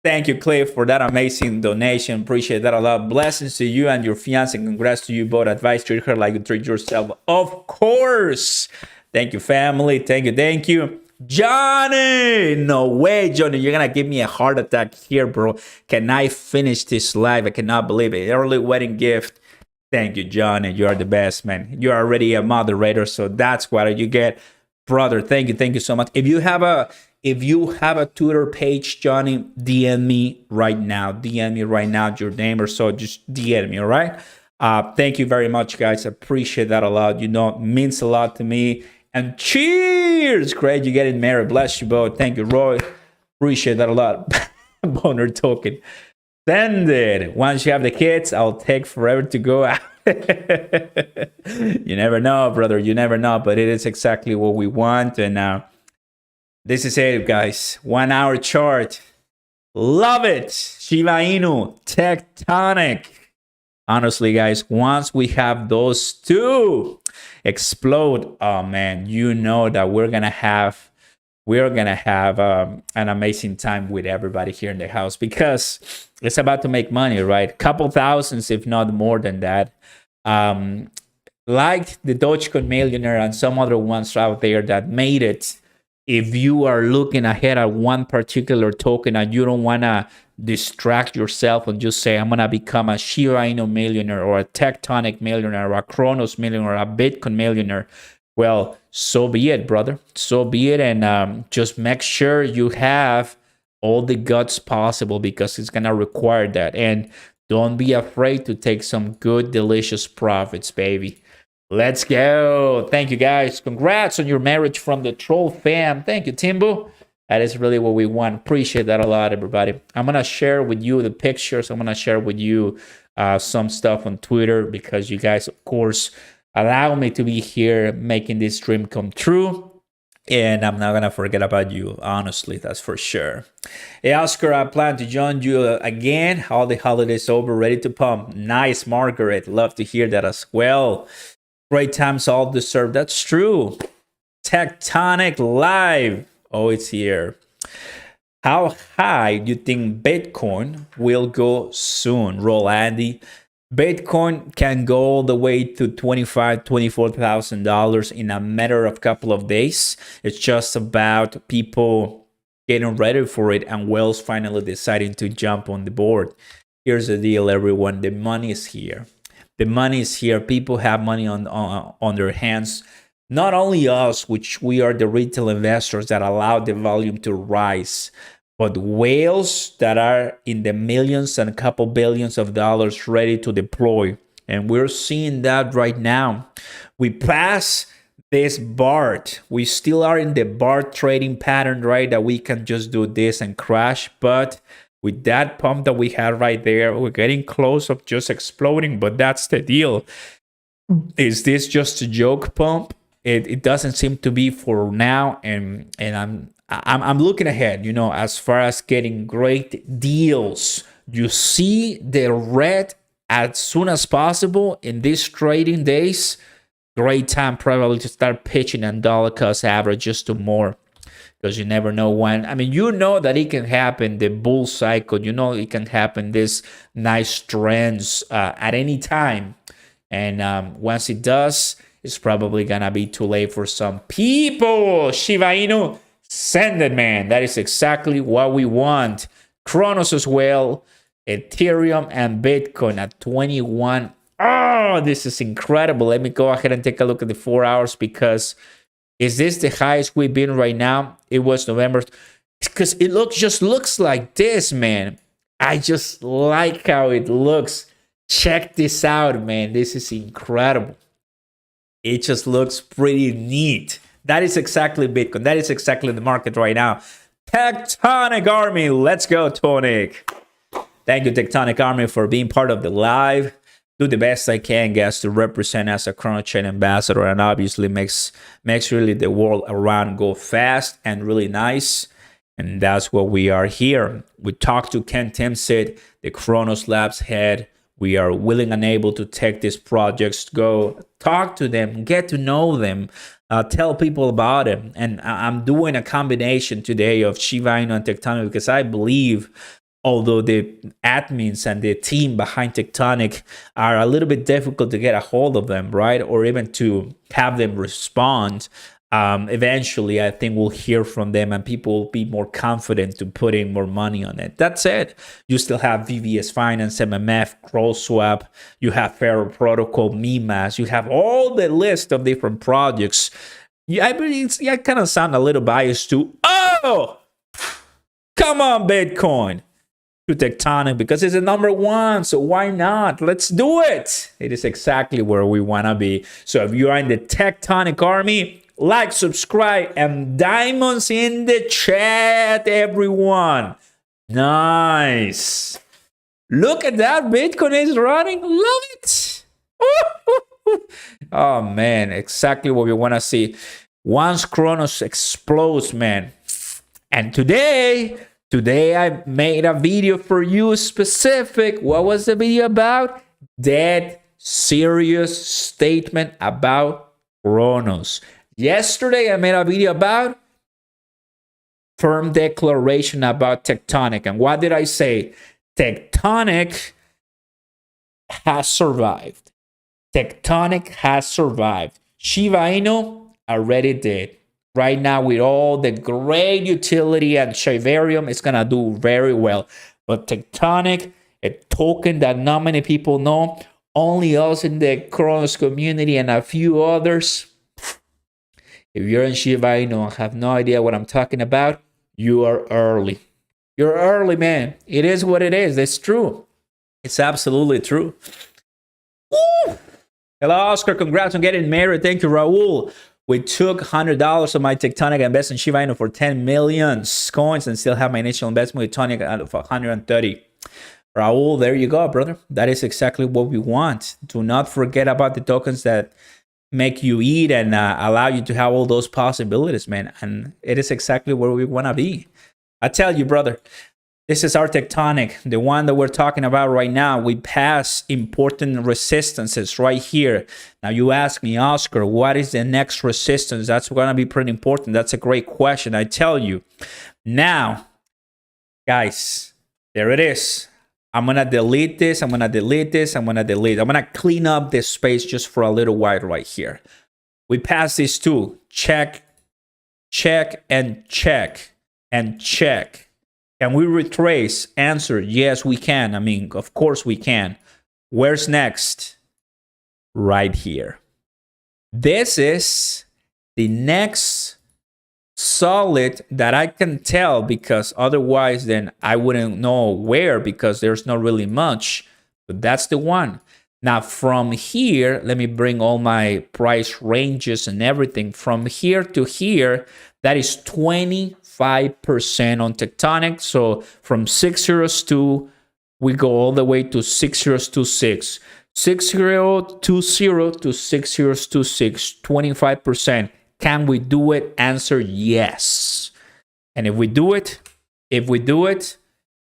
Thank you, Clay, for that amazing donation. Appreciate that a lot. Blessings to you and your fiance. Congrats to you both. Advice, treat her like you treat yourself. Of course. Thank you, family. Thank you. Thank you. Johnny, no way, Johnny, you're gonna give me a heart attack here, bro. Can I finish this live? I cannot believe it. Early wedding gift. Thank you, Johnny. You are the best, man. You're already a moderator, so that's what you get, brother. Thank you so much. If you have a Twitter page, Johnny, DM me right now. DM me right now your name or so. Just DM me, all right? Thank you very much, guys. I appreciate that a lot. You know, it means a lot to me. And cheers! Great, you're getting married. Bless you both. Thank you, Roy. Appreciate that a lot. Boner token. Send it. Once you have the kids, I'll take forever to go out. You never know, brother. You never know. But it is exactly what we want. And this is it, guys. 1 hour chart. Love it. SHIBA INU. Tectonic. Honestly, guys, once we have those two explode, oh man, you know that we're gonna have an amazing time with everybody here in the house because it's about to make money, right? Couple thousands, if not more than that. Like the Dogecoin millionaire and some other ones out there that made it. If you are looking ahead at one particular token and you don't want to distract yourself and just say, I'm going to become a SHIBA INU millionaire or a Tectonic millionaire or a Cronos millionaire or a Bitcoin millionaire, well, so be it, brother. So be it. And just make sure you have all the guts possible because it's going to require that. And don't be afraid to take some good, delicious profits, baby. Let's go. Thank you, guys. Congrats on your marriage from the Troll fam. Thank you, Timbo. That is really what we want. Appreciate that a lot, everybody. I'm going to share with you the pictures. I'm going to share with you some stuff on Twitter because you guys, of course, allow me to be here making this dream come true. And I'm not going to forget about you. Honestly, that's for sure. Hey, Oscar, I plan to join you again. All the holidays over, ready to pump. Nice, Margaret. Love to hear that as well. Great times all deserved. That's true. Tectonic live. Oh, it's here. How high do you think Bitcoin will go soon? Roll Andy. Bitcoin can go all the way to $25,000, $24,000 in a matter of couple of days. It's just about people getting ready for it and whales finally deciding to jump on the board. Here's the deal, everyone. The money is here. The money is here. People have money on their hands. Not only us, which we are the retail investors that allow the volume to rise, but whales that are in the millions and a couple billions of dollars ready to deploy. And we're seeing that right now. We pass this BART. We still are in the BART trading pattern, right? That we can just do this and crash. But with that pump that we had right there, we're getting close of just exploding. But that's the deal. Is this just a joke pump? it doesn't seem to be for now, and I'm looking ahead, as far as getting great deals. You see the red as soon as possible in these trading days. Great time probably to start pitching and dollar cost average just to more, because you never know when. I mean, that it can happen, the bull cycle, it can happen, this nice trends at any time. And once it does, it's probably gonna be too late for some people. Shiba Inu, send it, man. That is exactly what we want. Cronos as well, Ethereum and Bitcoin at 21. Oh, this is incredible. Let me go ahead and take a look at the 4 hours, because is this the highest we've been right now? It was November, because it just looks like this, man. I just like how it looks. Check this out, man. This is incredible. It just looks pretty neat. That is exactly Bitcoin. That is exactly the market right now. Tectonic Army. Let's go, Tonic. Thank you, Tectonic Army, for being part of the live. Do the best I can, guys, to represent as a ChronoChain ambassador, and obviously makes really the world around go fast and really nice. And that's what we are here. We talked to Ken Timsit, the Chronos Labs head. We are willing and able to take these projects, go talk to them, get to know them, tell people about them. And I'm doing a combination today of Shiba Inu and Tectonic, because I believe, although the admins and the team behind Tectonic are a little bit difficult to get a hold of them, right? Or even to have them respond. Eventually, I think we'll hear from them and people will be more confident to put in more money on it. That said, you still have VVS Finance, MMF, CrowdSwap, you have Ferro Protocol, Mimas, you have all the list of different projects. Yeah, I believe I kind of sound a little biased too. Oh, come on, Bitcoin. To Tectonic, because it's the number one, so why not? Let's do it. It is exactly where we want to be. So if you are in the Tectonic Army, like, subscribe, and diamonds in the chat, everyone. Nice. Look at that. Bitcoin is running. Love it. Oh, man. Exactly what we want to see. Once Cronos explodes, man. And today I made a video for you specific. What was the video about? Dead serious statement about Cronos. Yesterday, I made a video about firm declaration about Tectonic. And what did I say? Tectonic has survived. Tectonic has survived. Shiba Inu already did. Right now, with all the great utility and Shibarium, it's going to do very well. But Tectonic, a token that not many people know, only us in the Cronos community and a few others. If you're in Shiba Inu and have no idea what I'm talking about, you are early. You're early, man. It is what it is. It's true. It's absolutely true. Woo! Hello, Oscar. Congrats on getting married. Thank you, Raul. We took $100 of my Tectonic investment in Shiba Inu for 10 million coins and still have my initial investment with Tonic out of 130. Raul, there you go, brother. That is exactly what we want. Do not forget about the tokens that make you eat and allow you to have all those possibilities, man. And it is exactly where we want to be. I tell you, brother, this is our Tectonic, the one that we're talking about right now. We pass important resistances right here. Now you ask me, Oscar, what is the next resistance? That's going to be pretty important. That's a great question. I tell you. Now, guys, there it is. I'm going to delete this. I'm going to delete this. I'm going to clean up this space just for a little while right here. We pass these two. Check, check, and check, and check. Can we retrace? Answer, yes, we can. I mean, of course we can. Where's next? Right here. This is the next solid that I can tell, because otherwise then I wouldn't know where, because there's not really much. But that's the one. Now from here, let me bring all my price ranges and everything. From here to here, that is 25% on Tectonic. So from 6002, we go all the way to 6026. 6020 to 6026, 25%. Can we do it? Answer yes. And if we do it,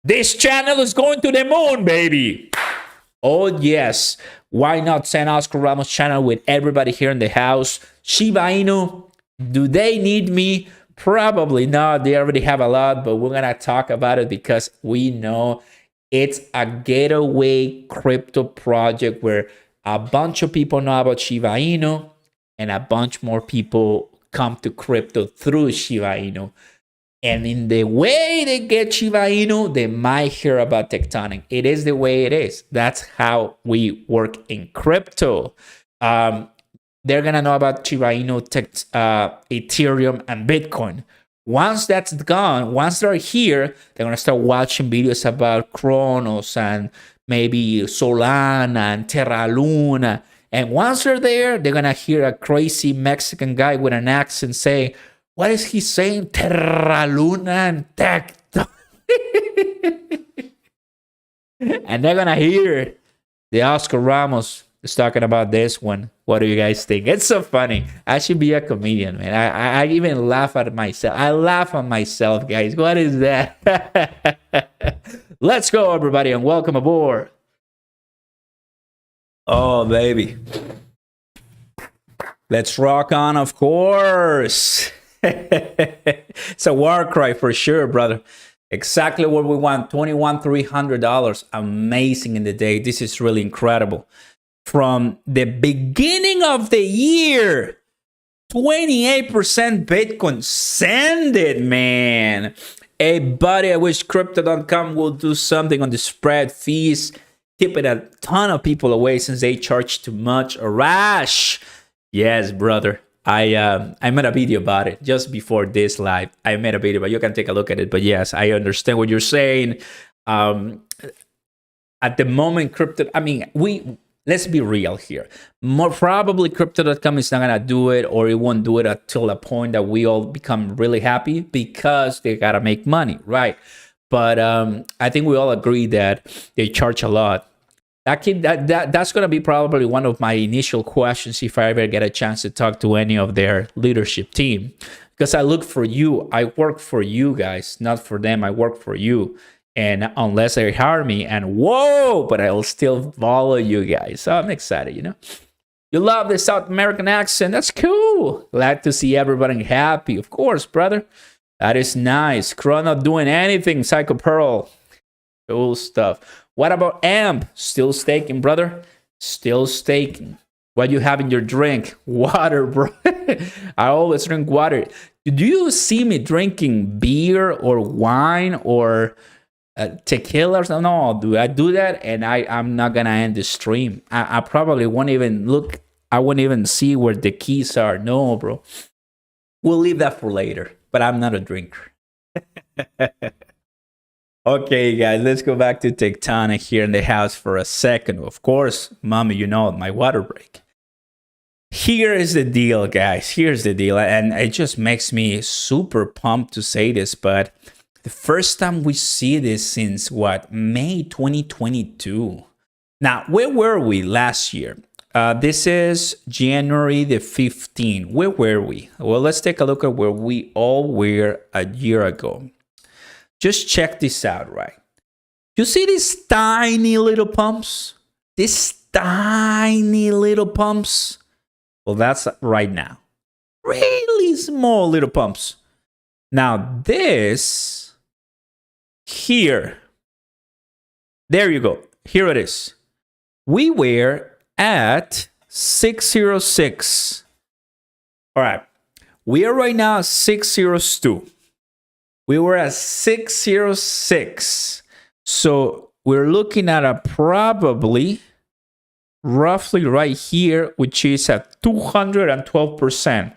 this channel is going to the moon, baby. Oh, yes. Why not send Oscar Ramos channel with everybody here in the house? Shiba Inu, do they need me? Probably not. They already have a lot, but we're going to talk about it because we know it's a getaway crypto project where a bunch of people know about Shiba Inu and a bunch more people come to crypto through Shiba Inu. And in the way they get Shiba Inu, they might hear about Tectonic. It is the way it is. That's how we work in crypto. They're going to know about Shiba Inu, Ethereum, and Bitcoin. Once that's gone, once they're here, they're going to start watching videos about Cronos and maybe Solana and Terra Luna. And once they're there, they're going to hear a crazy Mexican guy with an accent say, what is he saying? Terra Luna and Tecto. And they're going to hear the Oscar Ramos is talking about this one. What do you guys think? It's so funny. I should be a comedian, man. I even laugh at myself. I laugh at myself, guys. What is that? Let's go, everybody, and welcome aboard. Oh, baby. Let's rock on, of course. It's a war cry for sure, brother. Exactly what we want. $21,300. Amazing in the day. This is really incredible. From the beginning of the year, 28% Bitcoin. Send it, man. Hey, buddy, I wish Crypto.com will do something on the spread fees. Keeping a ton of people away since they charge too much. Rash. Yes, brother. I made a video about it just before this live. I made a video, but you can take a look at it. But yes, I understand what you're saying. At the moment, let's be real here. More probably Crypto.com is not going to do it, or it won't do it until a point that we all become really happy because they got to make money, right? But I think we all agree that they charge a lot. That's going to be probably one of my initial questions if I ever get a chance to talk to any of their leadership team. Because I look for you. I work for you guys, not for them. I work for you. And unless they hire me, and whoa, but I'll still follow you guys. So I'm excited, you know. You love the South American accent. That's cool. Glad to see everybody happy. Of course, brother. That is nice. Chrono doing anything. Psycho Pearl. Cool stuff. What about AMP? Still staking, brother. Still staking. What you have in your drink? Water, bro. I always drink water. Do you see me drinking beer or wine or tequila? No, do I do that? And I'm not gonna end the stream. I probably won't even look. I won't even see where the keys are. No, bro. We'll leave that for later. But I'm not a drinker. Okay, guys, let's go back to Tectonic here in the house for a second. Of course, mommy, you know, my water break. Here is the deal, guys. Here's the deal. And it just makes me super pumped to say this, but the first time we see this since what, May 2022. Now, where were we last year? This is January the 15th. Where were we? Well, let's take a look at where we all were a year ago. Just check this out, right? You see these tiny little pumps? These tiny little pumps? Well, that's right now. Really small little pumps. Now this here. There you go. Here it is. We were at 606. All right. We are right now at 602. We were at 606. So we're looking at a probably roughly right here, which is at 212%.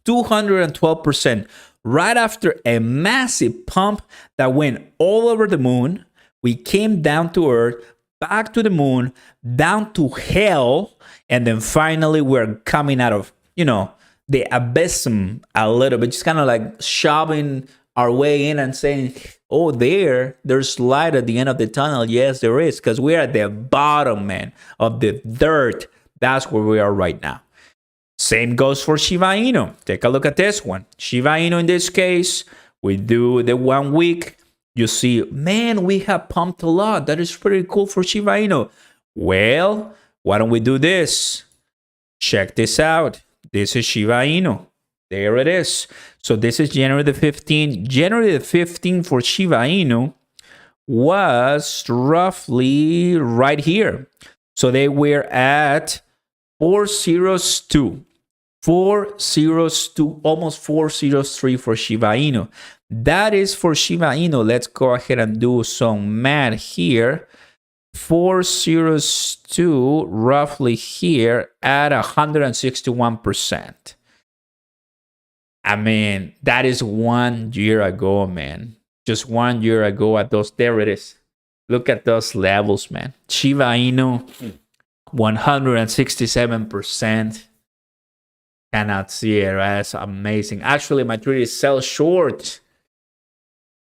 212%. Right after a massive pump that went all over the moon. We came down to Earth, back to the moon, down to hell, and then finally we're coming out of, you know, the abyss a little bit, just kind of like shoving our way in and saying, Oh, there's light at the end of the tunnel. Yes, there is, because we're at the bottom, man, of the dirt. That's where we are right now. Same goes for Shiba Inu. Take a look at this one. Shiba Inu, in this case, we do the 1 week. You see, man, we have pumped a lot. That is pretty cool for Shiba Inu. Well, why don't we do this? Check this out. This is Shiba Inu. There it is. So this is January the 15th. January the 15th for Shiba Inu was roughly right here. So they were at 402. 402, almost 403 for Shiba Inu. That is for Shiba Inu. Let's go ahead and do some math here. 402 roughly here at 161%. I mean, that is 1 year ago, man. Just 1 year ago at those. There it is. Look at those levels, man. Shiba Inu, 167%. Cannot see it, right? That's amazing. Actually, my trade is sell short.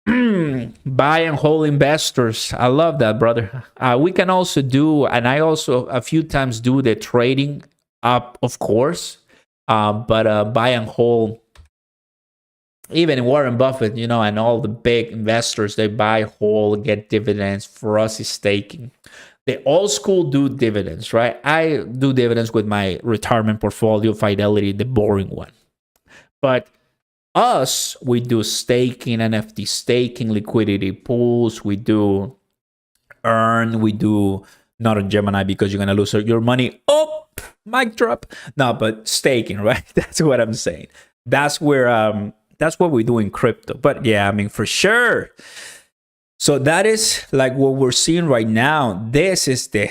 Buy and hold investors. I love that, brother. We can also do, and I also a few times do the trading up, of course. But buy and hold. Even Warren Buffett, you know, and all the big investors, they buy, hold, get dividends. For us, it's staking. The old school do dividends, right? I do dividends with my retirement portfolio, Fidelity, the boring one. But us, we do staking, NFT staking, liquidity pools. We do earn. We do not on Gemini because you're going to lose your money. Oh, mic drop. No, but staking, right? That's what I'm saying. That's where that's what we do in crypto. But yeah, I mean, for sure. So that is like what we're seeing right now. This is the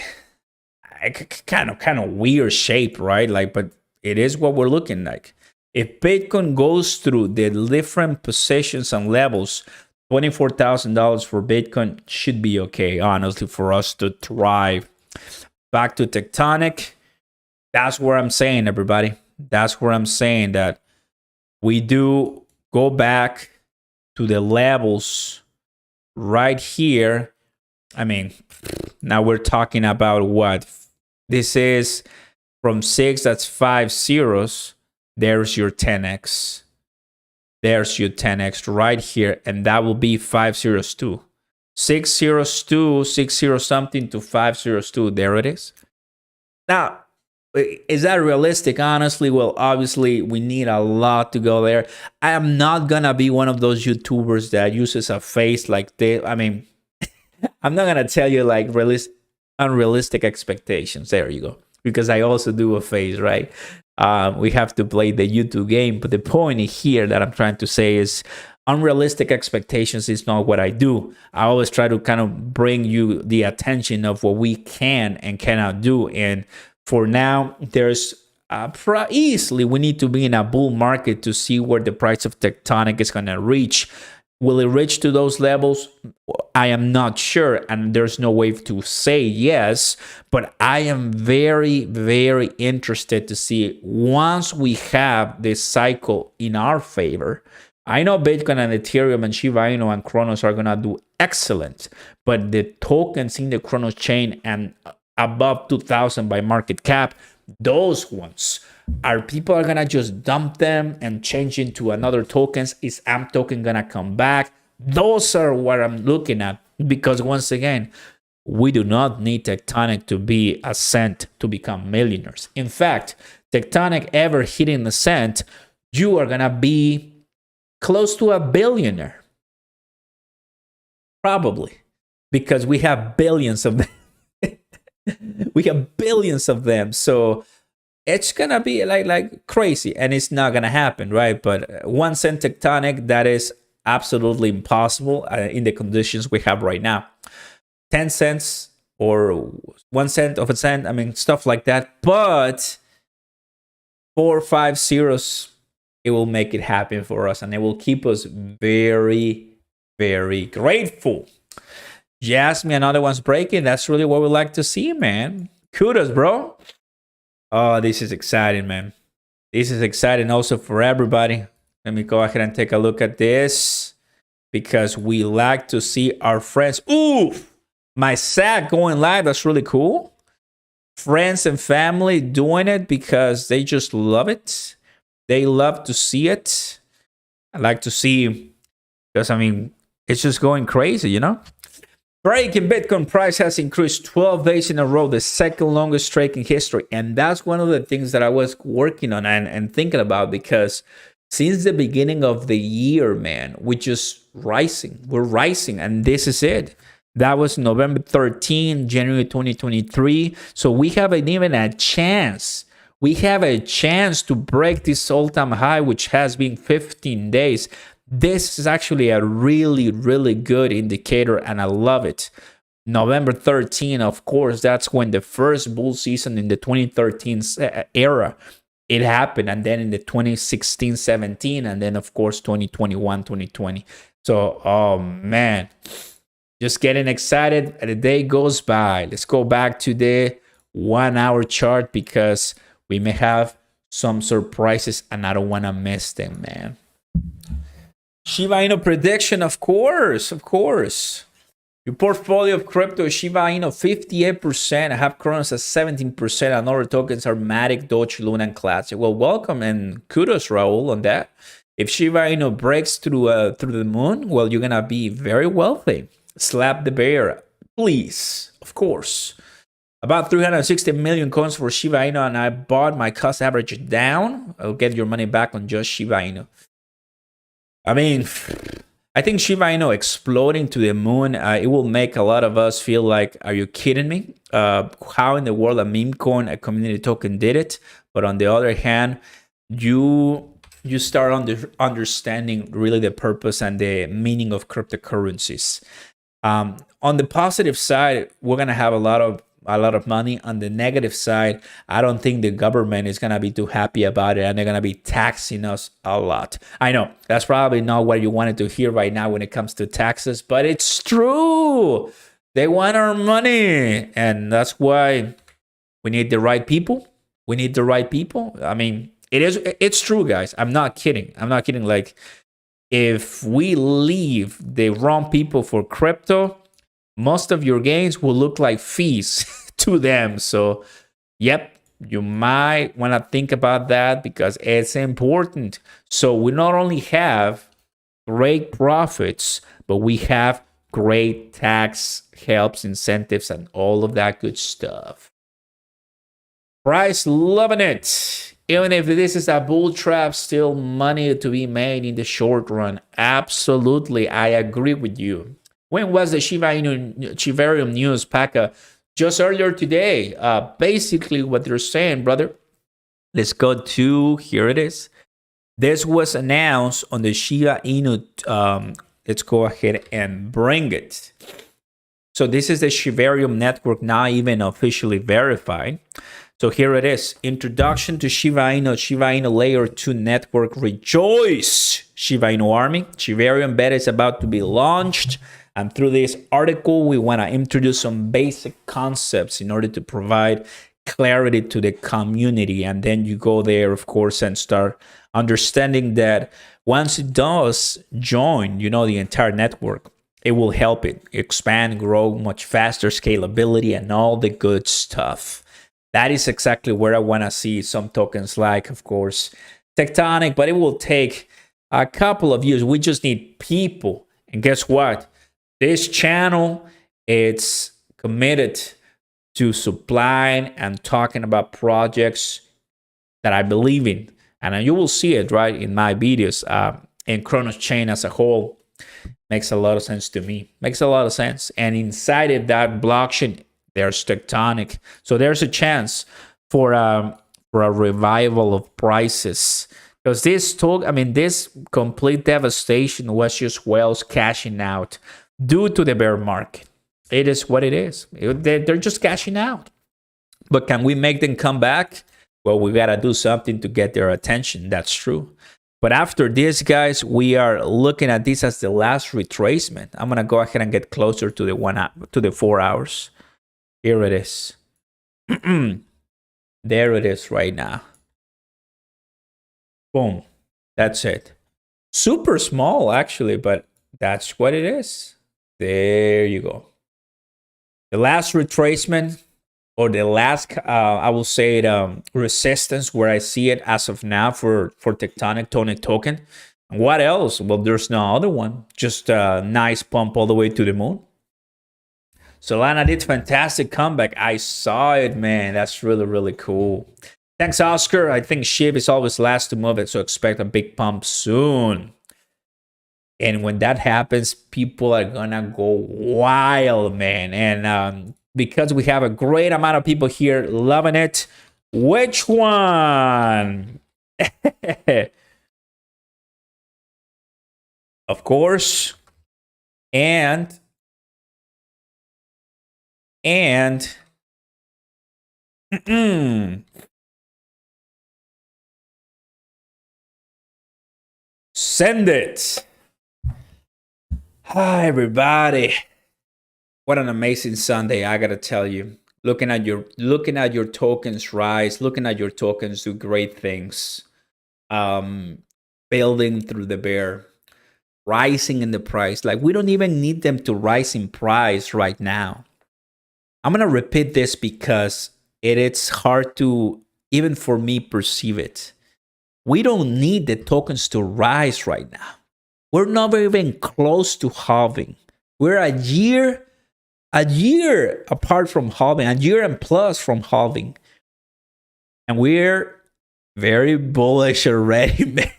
kind of weird shape, right? Like, but it is what we're looking like. If Bitcoin goes through the different positions and levels, $24,000 for Bitcoin should be okay, honestly, for us to thrive. Back to Tectonic. That's where I'm saying, everybody. That's where I'm saying that we do go back to the levels right here. I mean, now we're talking about what? This is from 6, that's 5 zeros. There's your 10x. There's your 10x right here. And that will be 502. 602, 60 something to 502. There it is. Now, is that realistic? Honestly, well, obviously, we need a lot to go there. I am not going to be one of those YouTubers that uses a face like this. I mean, I'm not going to tell you like unrealistic expectations. There you go. Because I also do a face, right? We have to play the YouTube game. But the point here that I'm trying to say is unrealistic expectations is not what I do. I always try to kind of bring you the attention of what we can and cannot do. And for now, there's easily we need to be in a bull market to see where the price of Tectonic is going to reach. Will it reach to those levels? I am not sure, and there's no way to say yes, but I am very, very interested to see once we have this cycle in our favor. I know Bitcoin and Ethereum and Shiba Inu and Cronos are going to do excellent, but the tokens in the Cronos chain and above 2,000 by market cap, those ones are people are gonna just dump them and change into another tokens. Is AMP token gonna come back? Those are what I'm looking at, because once again, we do not need Tectonic to be a cent to become millionaires. In fact, Tectonic ever hitting the cent, you are gonna be close to a billionaire, probably, because we have billions of them. We have billions of them, so it's gonna be like crazy, and it's not gonna happen, right? But 1 cent Tectonic, that is absolutely impossible in the conditions we have right now. 10 cents or 1 cent of a cent, I mean, stuff like that. But 4 or 5 zeros, it will make it happen for us, and it will keep us very, very grateful. Yes, me, another one's breaking. That's really what we like to see, man. Kudos, bro. Oh, this is exciting, man. This is exciting also for everybody. Let me go ahead and take a look at this. because we like to see our friends. Ooh, my SAC going live. That's really cool. Friends and family doing it because they just love it. They love to see it. I like to see, because I mean, it's just going crazy, you know? Breaking Bitcoin price has increased 12 days in a row, the second longest streak in history. And that's one of the things that I was working on and thinking about, because since the beginning of the year, man, we're just rising. We're rising, and this is it. That was November 13, January 2023. So we haven't even a chance. We have a chance to break this all-time high, which has been 15 days. This is actually a really, really good indicator, and I love it. November 13, of course, that's when the first bull season in the 2013 era, it happened. And then in the 2016, 17, and then, of course, 2021, 2020. So, oh, man, just getting excited. The day goes by. Let's go back to the 1 hour chart, because we may have some surprises, and I don't want to miss them, man. Shiba Inu prediction, of course. Your portfolio of crypto, Shiba Inu 58%. I have Cronos at 17%, and other tokens are Matic, Doge, Luna, and Classic. Well, welcome and kudos, Raul, on that. If Shiba Inu breaks through the moon, well, you're gonna be very wealthy. Slap the bear, please. Of course. About 360 million coins for Shiba Inu, and I bought my cost average down. I'll get your money back on just Shiba Inu. I mean, I think Shiba Inu exploding to the moon, it will make a lot of us feel like, are you kidding me? How in the world a meme coin, a community token did it? But on the other hand, you start understanding really the purpose and the meaning of cryptocurrencies. On the positive side, we're gonna have a lot of money. On the negative side, I don't think the government is gonna be too happy about it, and they're gonna be taxing us a lot. I know that's probably not what you wanted to hear right now when it comes to taxes, but it's true. They want our money, and that's why we need the right people. We need the right people. I mean, it's true, guys. I'm not kidding. Like, if we leave the wrong people for crypto, most of your gains will look like fees to them. So, yep, you might want to think about that, because it's important. So we not only have great profits, but we have great tax helps, incentives, and all of that good stuff. Price loving it. Even if this is a bull trap, still money to be made in the short run. Absolutely, I agree with you. When was the Shiba Inu news, Paka? Just earlier today. Basically, what they're saying, brother. Let's go to, here it is. This was announced on the Shiba Inu. Let's go ahead and bring it. So this is the Shibarium network, now even officially verified. So here it is. Introduction to Shiba Inu Layer 2 network. Rejoice, Shiba Inu Army. Shibarium beta is about to be launched. And through this article, we want to introduce some basic concepts in order to provide clarity to the community. And then you go there, of course, and start understanding that once it does join, the entire network, it will help it expand, grow much faster, scalability, and all the good stuff. That is exactly where I want to see some tokens like, of course, Tectonic, but it will take a couple of years. We just need people. And guess what? This channel, it's committed to supplying and talking about projects that I believe in. And you will see it, right, in my videos. In Cronos chain as a whole, makes a lot of sense to me. Makes a lot of sense. And inside of that blockchain, there's Tectonic. So there's a chance for a revival of prices. Because this complete devastation was just whales cashing out due to the bear market. It is what it is. They're just cashing out. But can we make them come back? Well, we got to do something to get their attention. That's true. But after this, guys, we are looking at this as the last retracement. I'm going to go ahead and get closer to the 4 hours. Here it is. There it is right now. Boom. That's it. Super small, actually, but That's what it is. There you go. The last retracement, or the last, I will say it, resistance where I see it as of now for Tectonic token. And what else? Well, there's no other one. Just a nice pump all the way to the moon. Solana did fantastic comeback. I saw it, man. That's really, really cool. Thanks, Oscar. I think SHIB is always last to move it, so expect a big pump soon. And when that happens, people are gonna go wild, man. And because we have a great amount of people here loving it, which one? Of course. And send it. Hi, everybody. What an amazing Sunday, I gotta tell you. Looking at your tokens rise, looking at your tokens do great things. Building through the bear, rising in the price. Like, we don't even need them to rise in price right now. I'm gonna repeat this because it's hard to, even for me, perceive it. We don't need the tokens to rise right now. We're not even close to halving. We're a year apart from halving, a year and plus from halving. And we're very bullish already, man.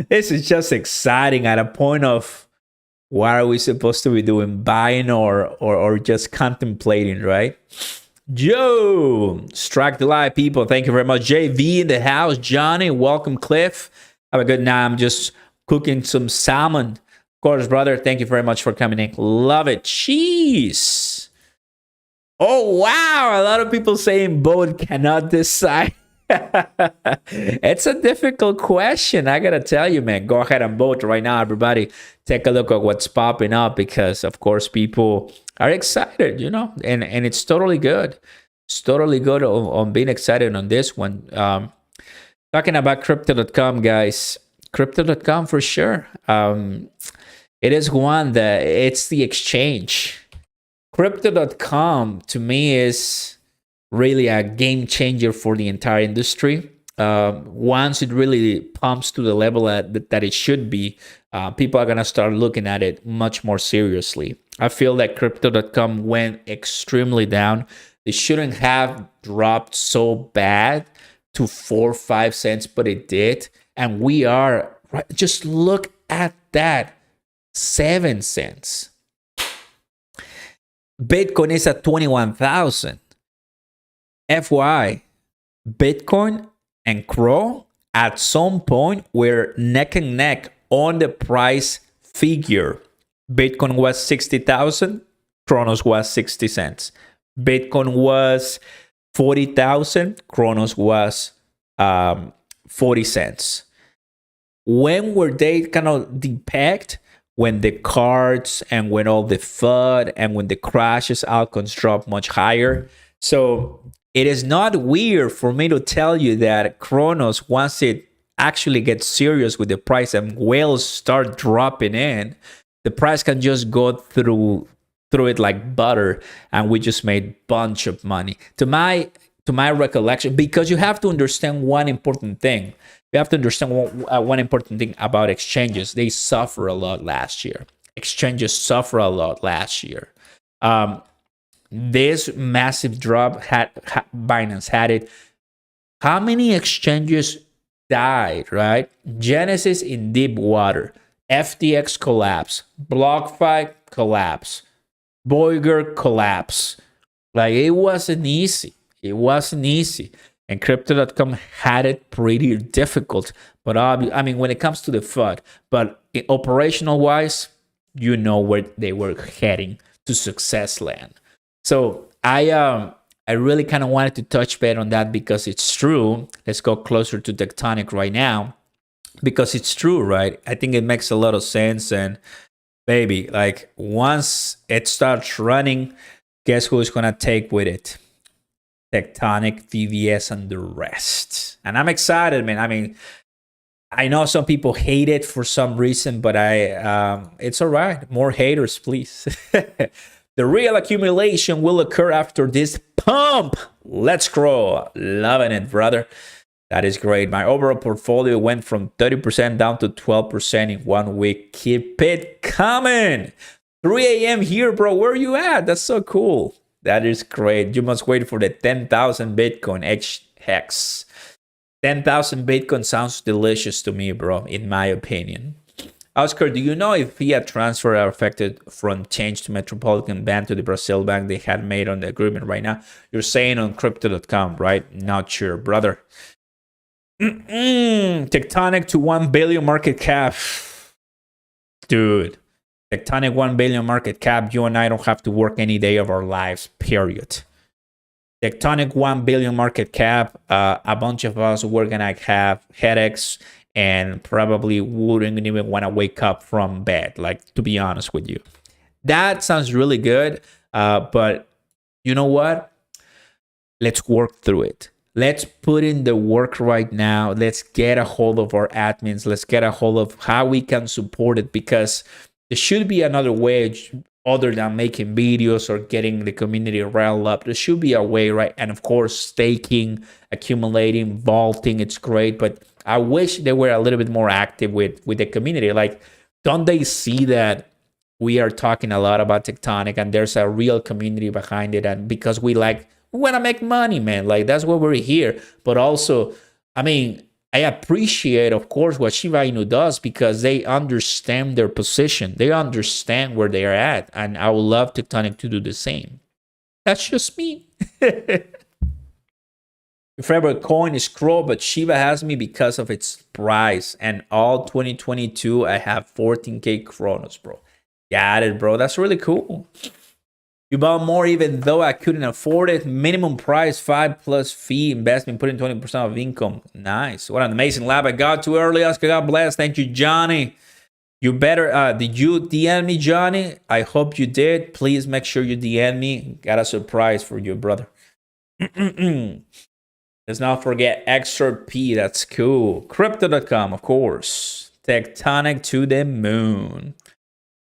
This is just exciting at a point of, what are we supposed to be doing? Buying or just contemplating, right? Joe, strike the light, people. Thank you very much. JV in the house. Johnny, welcome. Cliff, have a good night. I'm just cooking some salmon. Of course, brother. Thank you very much for coming in. Love it. Cheese. Oh, wow. A lot of people saying both cannot decide. It's a difficult question. I got to tell you, man. Go ahead and vote right now, everybody. Take a look at what's popping up because, of course, people are excited, you know, and it's totally good. It's totally good on being excited on this one. Talking about crypto.com, guys. Crypto.com for sure. It is one that it's the exchange. Crypto.com to me is really a game changer for the entire industry. Once it really pumps to the level that it should be, people are going to start looking at it much more seriously. I feel that crypto.com went extremely down. It shouldn't have dropped so bad to 4 or 5 cents, but it did. And we are, just look at that, 7 cents. Bitcoin is at 21,000. FYI, Bitcoin and CRO at some point were neck and neck on the price figure. Bitcoin was 60,000, Cronos was 60 cents. Bitcoin was 40,000, Cronos was 40 cents. When were they kind of depegged? When the cards and when all the FUD and when the crashes, altcoins drop much higher. So it is not weird for me to tell you that Cronos, once it actually gets serious with the price and whales start dropping in, the price can just go through it like butter, and we just made bunch of money. To my recollection, because you have to understand one important thing. You have to understand one important thing about exchanges. They suffer a lot last year. Exchanges suffer a lot last year. This massive drop Binance had it. How many exchanges died, right? Genesis in deep water. FTX collapse. BlockFi collapse. Voyager collapse. Like, it wasn't easy. It wasn't easy. And Crypto.com had it pretty difficult. But I mean, when it comes to the FUD, but operational wise, you know where they were heading, to success land. So I really kind of wanted to touch base on that because it's true. Let's go closer to Tectonic right now because it's true, right? I think it makes a lot of sense. And baby, like, once it starts running, guess who's going to take with it? Tectonic, VVS, and the rest. And I'm excited, man. I mean, I know some people hate it for some reason, but it's all right. More haters, please. The real accumulation will occur after this pump. Let's grow. Loving it, brother. That is great. My overall portfolio went from 30% down to 12% in 1 week. Keep it coming. 3 a.m. here, bro. Where are you at? That's so cool. That is great. You must wait for the 10,000 Bitcoin hex. 10,000 Bitcoin sounds delicious to me, bro, in my opinion. Oscar, do you know if fiat transfer are affected from change to Metropolitan Bank to the Brazil bank they had made on the agreement right now? You're saying on crypto.com, right? Not sure, brother. Tectonic to 1 billion market cap. Dude, Tectonic 1 billion market cap. You and I don't have to work any day of our lives, period. Tectonic 1 billion market cap. A bunch of us, we're going to have headaches and probably wouldn't even want to wake up from bed, like, to be honest with you. That sounds really good, but you know what? Let's work through it. Let's put in the work right now. Let's get a hold of our admins. Let's get a hold of how we can support it, because there should be another way other than making videos or getting the community riled up. There should be a way, right? And of course, staking, accumulating, vaulting, it's great, but I wish they were a little bit more active with the community. Like, don't they see that we are talking a lot about Tectonic and there's a real community behind it? And because we want to make money, man. Like, that's why we're here. But also, I mean, I appreciate, of course, what Shiba Inu does, because they understand their position. They understand where they are at. And I would love Tectonic to do the same. That's just me. Your favorite coin is Crow, but Shiba has me because of its price. And all 2022, I have 14K Chronos, bro. Got it, bro. That's really cool. You bought more even though I couldn't afford it. Minimum price, 5 plus fee investment, putting 20% of income. Nice. What an amazing lab I got too early, Oscar. God bless. Thank you, Johnny. You better, did you DM me, Johnny? I hope you did. Please make sure you DM me. Got a surprise for you, brother. Let's not forget XRP. That's cool. Crypto.com, of course. Tectonic to the moon.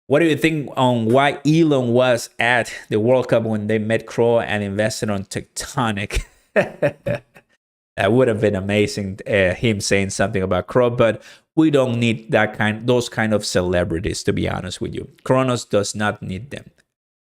What do you think on why Elon was at the World Cup when they met Crow and invested on Tectonic? That would have been amazing, him saying something about Crow, but we don't need those kind of celebrities, to be honest with you. Cronos does not need them.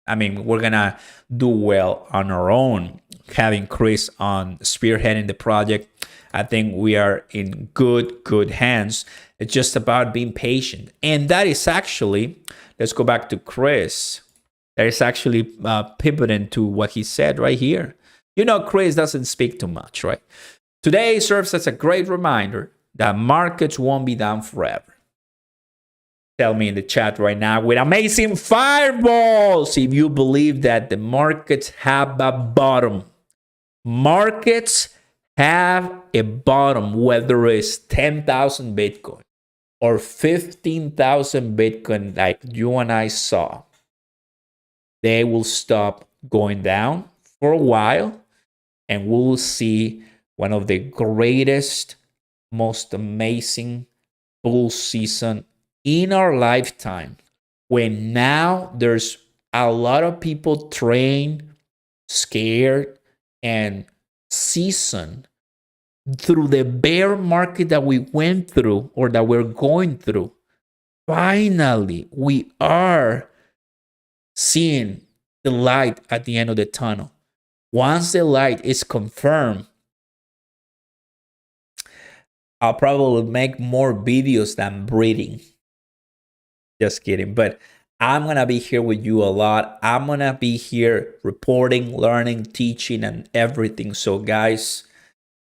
I mean, we're gonna do well on our own. Having Chris on spearheading the project, I think we are in good hands. It's just about being patient. And that is actually, let's go back to Chris. That is actually pivoting to what he said right here. You know, Chris doesn't speak too much, right? Today serves as a great reminder that markets won't be down forever. Tell me in the chat right now with amazing fireballs if you believe that the markets have a bottom. Markets have a bottom, whether it's 10,000 Bitcoin or 15,000 Bitcoin like you and I saw. They will stop going down for a while, and we will see one of the greatest, most amazing bull season in our lifetime, when now there's a lot of people trained, scared, and seasoned through the bear market that we went through or that we're going through. Finally, we are seeing the light at the end of the tunnel. Once the light is confirmed, I'll probably make more videos than breathing. Just kidding. But I'm going to be here with you a lot. I'm going to be here reporting, learning, teaching, and everything. So guys,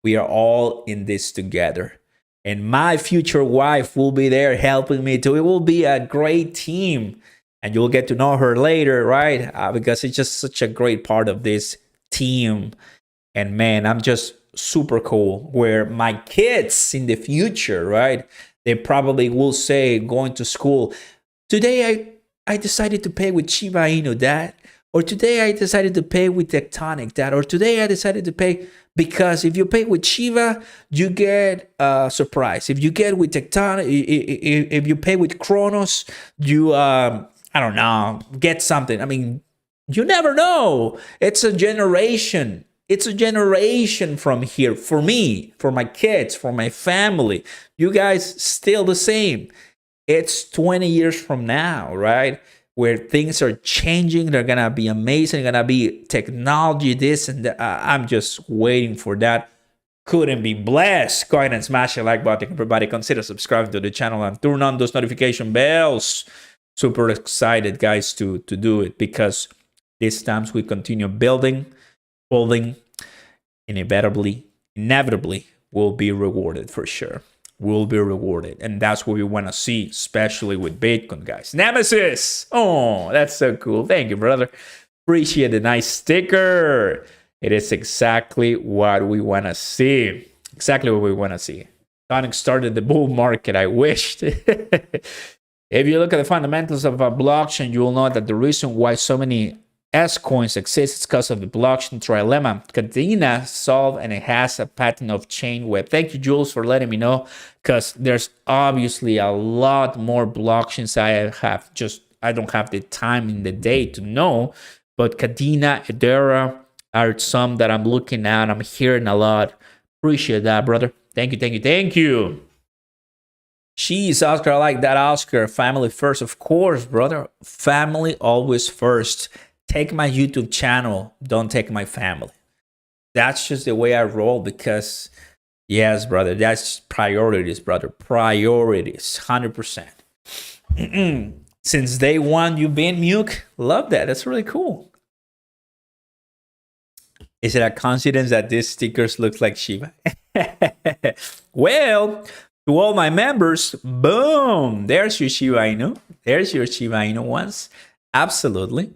we are all in this together. And my future wife will be there helping me too. It will be a great team. And you'll get to know her later, right? Because it's just such a great part of this team. And man, I'm just super cool. Where my kids in the future, right? They probably will say, going to school, today I decided to pay with Shiba Inu, Dad. Or today I decided to pay with Tectonic that, or today I decided to pay because if you pay with Shiba, you get a surprise. If you get with Tectonic, if you pay with Cronos, you, I don't know, get something. I mean, you never know. It's a generation. It's a generation from here for me, for my kids, for my family. You guys still the same. It's 20 years from now, right? Where things are changing. They're going to be amazing. Going to be technology, this and that. I'm just waiting for that. Couldn't be blessed. Go ahead and smash the like button. Everybody, consider subscribing to the channel and turn on those notification bells. Super excited, guys, to do it because these times we continue building, inevitably will be rewarded for sure. Will be rewarded, and that's what we want to see, especially with Bitcoin, guys. Nemesis, oh, that's so cool. Thank you, brother. Appreciate the nice sticker. It is exactly what we want to see. Exactly what we want to see. Tectonic started the bull market. I wished. If you look at the fundamentals of a blockchain, you will know that the reason why so many S-coins exist is because of the blockchain trilemma. Cardano solved, and it has a pattern of chain web. Thank you, Jules, for letting me know, because there's obviously a lot more blockchains I don't have the time in the day to know, but Cardano, Ethereum are some that I'm looking at. I'm hearing a lot. Appreciate that, brother. Thank you. Jeez, Oscar, I like that, Oscar. Family first, of course, brother. Family always first. Take my YouTube channel, don't take my family. That's just the way I roll because, yes, brother, that's priorities, brother. Priorities, 100%. Since day one, you've been Muke. Love that. That's really cool. Is it a coincidence that these stickers look like Shiba? Well, to all my members, boom, there's your Shiba Inu. There's your Shiba Inu ones. Absolutely.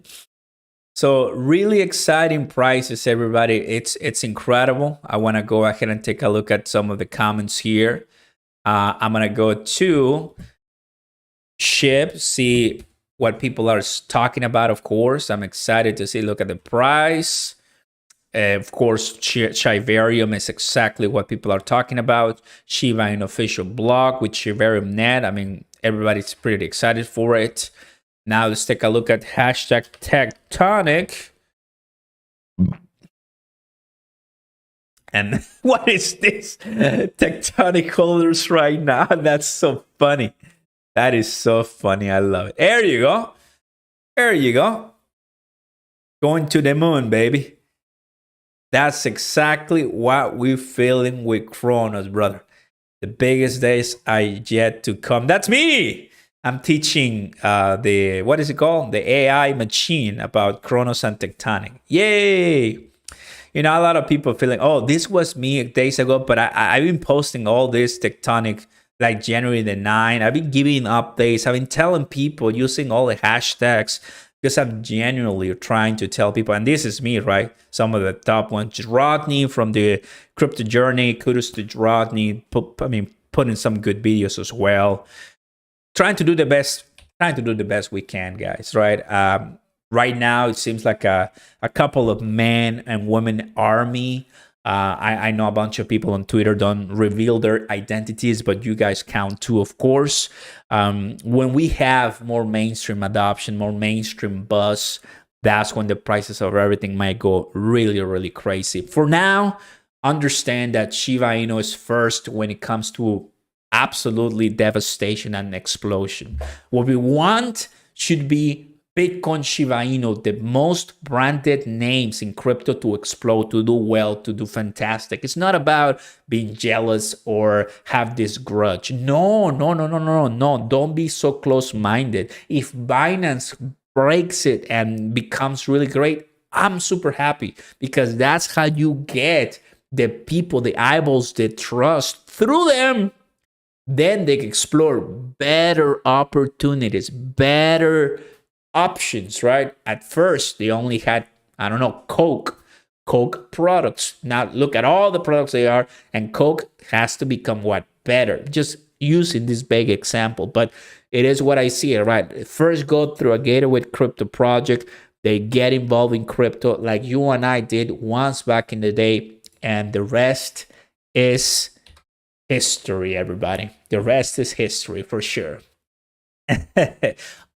So really exciting prices, everybody. It's incredible. I want to go ahead and take a look at some of the comments here. I'm going to go to SHIB, see what people are talking about, of course. I'm excited to see, look at the price. Of course, Shibarium is exactly what people are talking about. Shiba Inu official blog with Shibarium Net. I mean, everybody's pretty excited for it. Now let's take a look at hashtag Tectonic. And what is this? Tectonic holders right now. That's so funny. That is so funny. I love it. There you go. There you go. Going to the moon, baby. That's exactly what we're feeling with Cronos, brother. The biggest days are yet to come. That's me. I'm teaching what is it called? The AI machine about Cronos and Tectonic. Yay! You know, a lot of people feeling, oh, this was me days ago, but I've been posting all this Tectonic like January the 9th. I've been giving updates. I've been telling people using all the hashtags because I'm genuinely trying to tell people, and this is me, right? Some of the top ones. Rodney from the Crypto Journey. Kudos to Rodney. Putting some good videos as well. Trying to do the best we can, guys, right? Right now, it seems like a couple of men and women army. I know a bunch of people on Twitter don't reveal their identities, but you guys count too, of course. When we have more mainstream adoption, more mainstream buzz, that's when the prices of everything might go really, really crazy. For now, understand that Shiba Inu is first when it comes to absolutely devastation and explosion. What we want should be Bitcoin, Shiba Inu, the most branded names in crypto to explode, to do well, to do fantastic. It's not about being jealous or have this grudge. No. Don't be so close-minded. If Binance breaks it and becomes really great, I'm super happy because that's how you get the people, the eyeballs, the trust through them. Then they explore better opportunities, better options, right? At first, they only had, I don't know, Coke products. Now look at all the products they are, and Coke has to become what? Better. Just using this big example, but it is what I see, right? First go through a gateway crypto project, they get involved in crypto like you and I did once back in the day, and the rest is history, everybody. The rest is history for sure.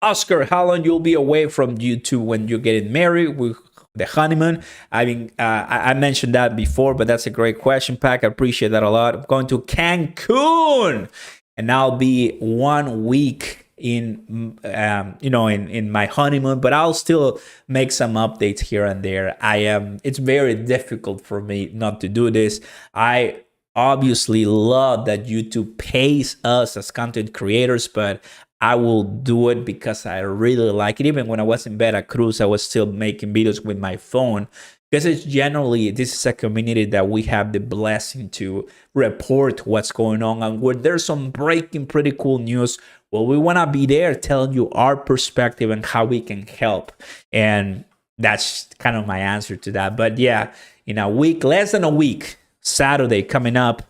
Oscar, how long you'll be away from YouTube when you're getting married with the honeymoon? I mean, I mentioned that before, but that's a great question, Pac. I appreciate that a lot. I'm going to Cancun, and I'll be 1 week in in my honeymoon, but I'll still make some updates here and there. It's very difficult for me not to do this. I obviously love that YouTube pays us as content creators, but I will do it because I really like it. Even when I was in Veracruz, I was still making videos with my phone, because this is a community that we have the blessing to report what's going on, and where there's some breaking pretty cool news, well, we want to be there telling you our perspective and how we can help. And that's kind of my answer to that. But yeah, in a week, less than a week, Saturday coming up,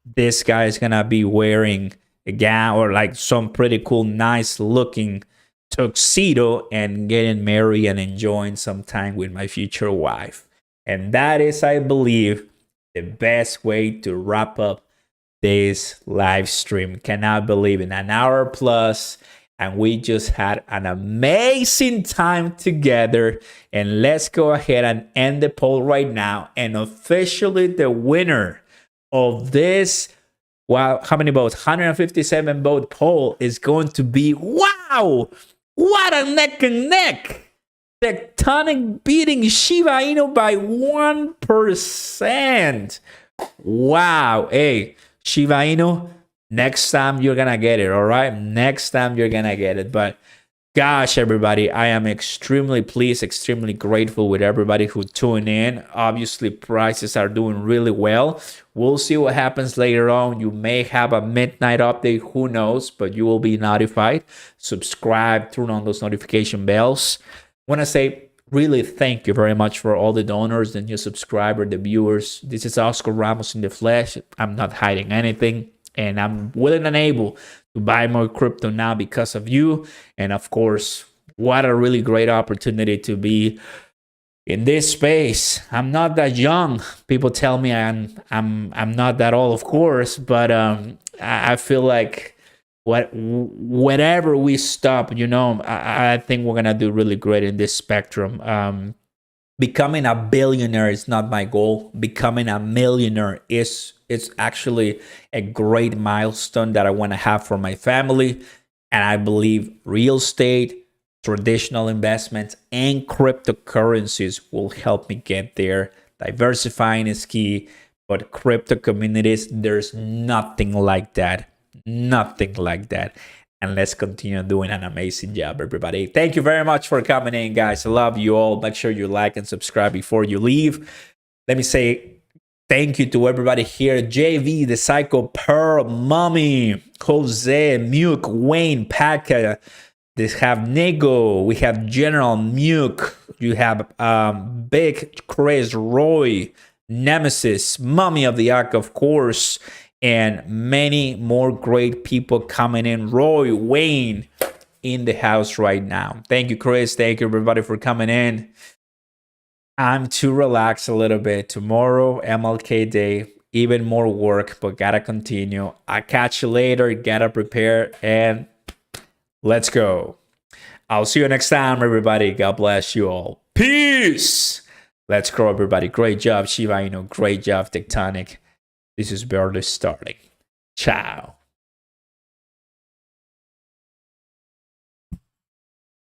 this guy is gonna be wearing a gown or like some pretty cool, nice looking tuxedo and getting married and enjoying some time with my future wife. And that is, I believe, the best way to wrap up this live stream. Cannot believe it, an hour plus, and we just had an amazing time together. And let's go ahead and end the poll right now. And officially the winner of this, wow, how many votes? 157 vote poll is going to be, wow, what a neck and neck. Tectonic beating Shiba Inu by 1%. Wow. Hey, Shiba Inu, next time you're gonna get it, all right? Next time you're gonna get it. But gosh, everybody, I am extremely pleased, extremely grateful with everybody who tuned in. Obviously, prices are doing really well. We'll see what happens later on. You may have a midnight update, who knows, but you will be notified. Subscribe, turn on those notification bells. I want to say really thank you very much for all the donors, the new subscribers, the viewers. This is Oscar Ramos in the flesh. I'm not hiding anything, and I'm willing and able to buy more crypto now because of you. And of course, what a really great opportunity to be in this space. I'm not that young. People tell me I'm not that old, of course, but I feel like whatever we stop, I think we're gonna do really great in this spectrum. Becoming a billionaire is not my goal. Becoming a millionaire is actually a great milestone that I want to have for my family. And I believe real estate, traditional investments, and cryptocurrencies will help me get there. Diversifying is key, but crypto communities, there's nothing like that. Nothing like that. And let's continue doing an amazing job, everybody. Thank you very much for coming in, guys. I love you all. Make sure you like and subscribe before you leave. Let me say thank you to everybody here. JV, the Psycho Pearl, Mommy, Jose, Muke, Wayne, Paca. They have Nego. We have General Muke. You have Big Chris, Roy, Nemesis, Mummy of the Ark, of course, and many more great people coming in. Roy, Wayne in the house right now. Thank you, Chris. Thank you, everybody, for coming in. I'm to relax a little bit. Tomorrow, MLK Day, even more work, but gotta continue. I'll catch you later. Gotta prepare, and let's go. I'll see you next time, everybody. God bless you all. Peace. Let's grow, everybody. Great job, Shiba Inu. Great job, Tectonic. This is barely starting. Ciao.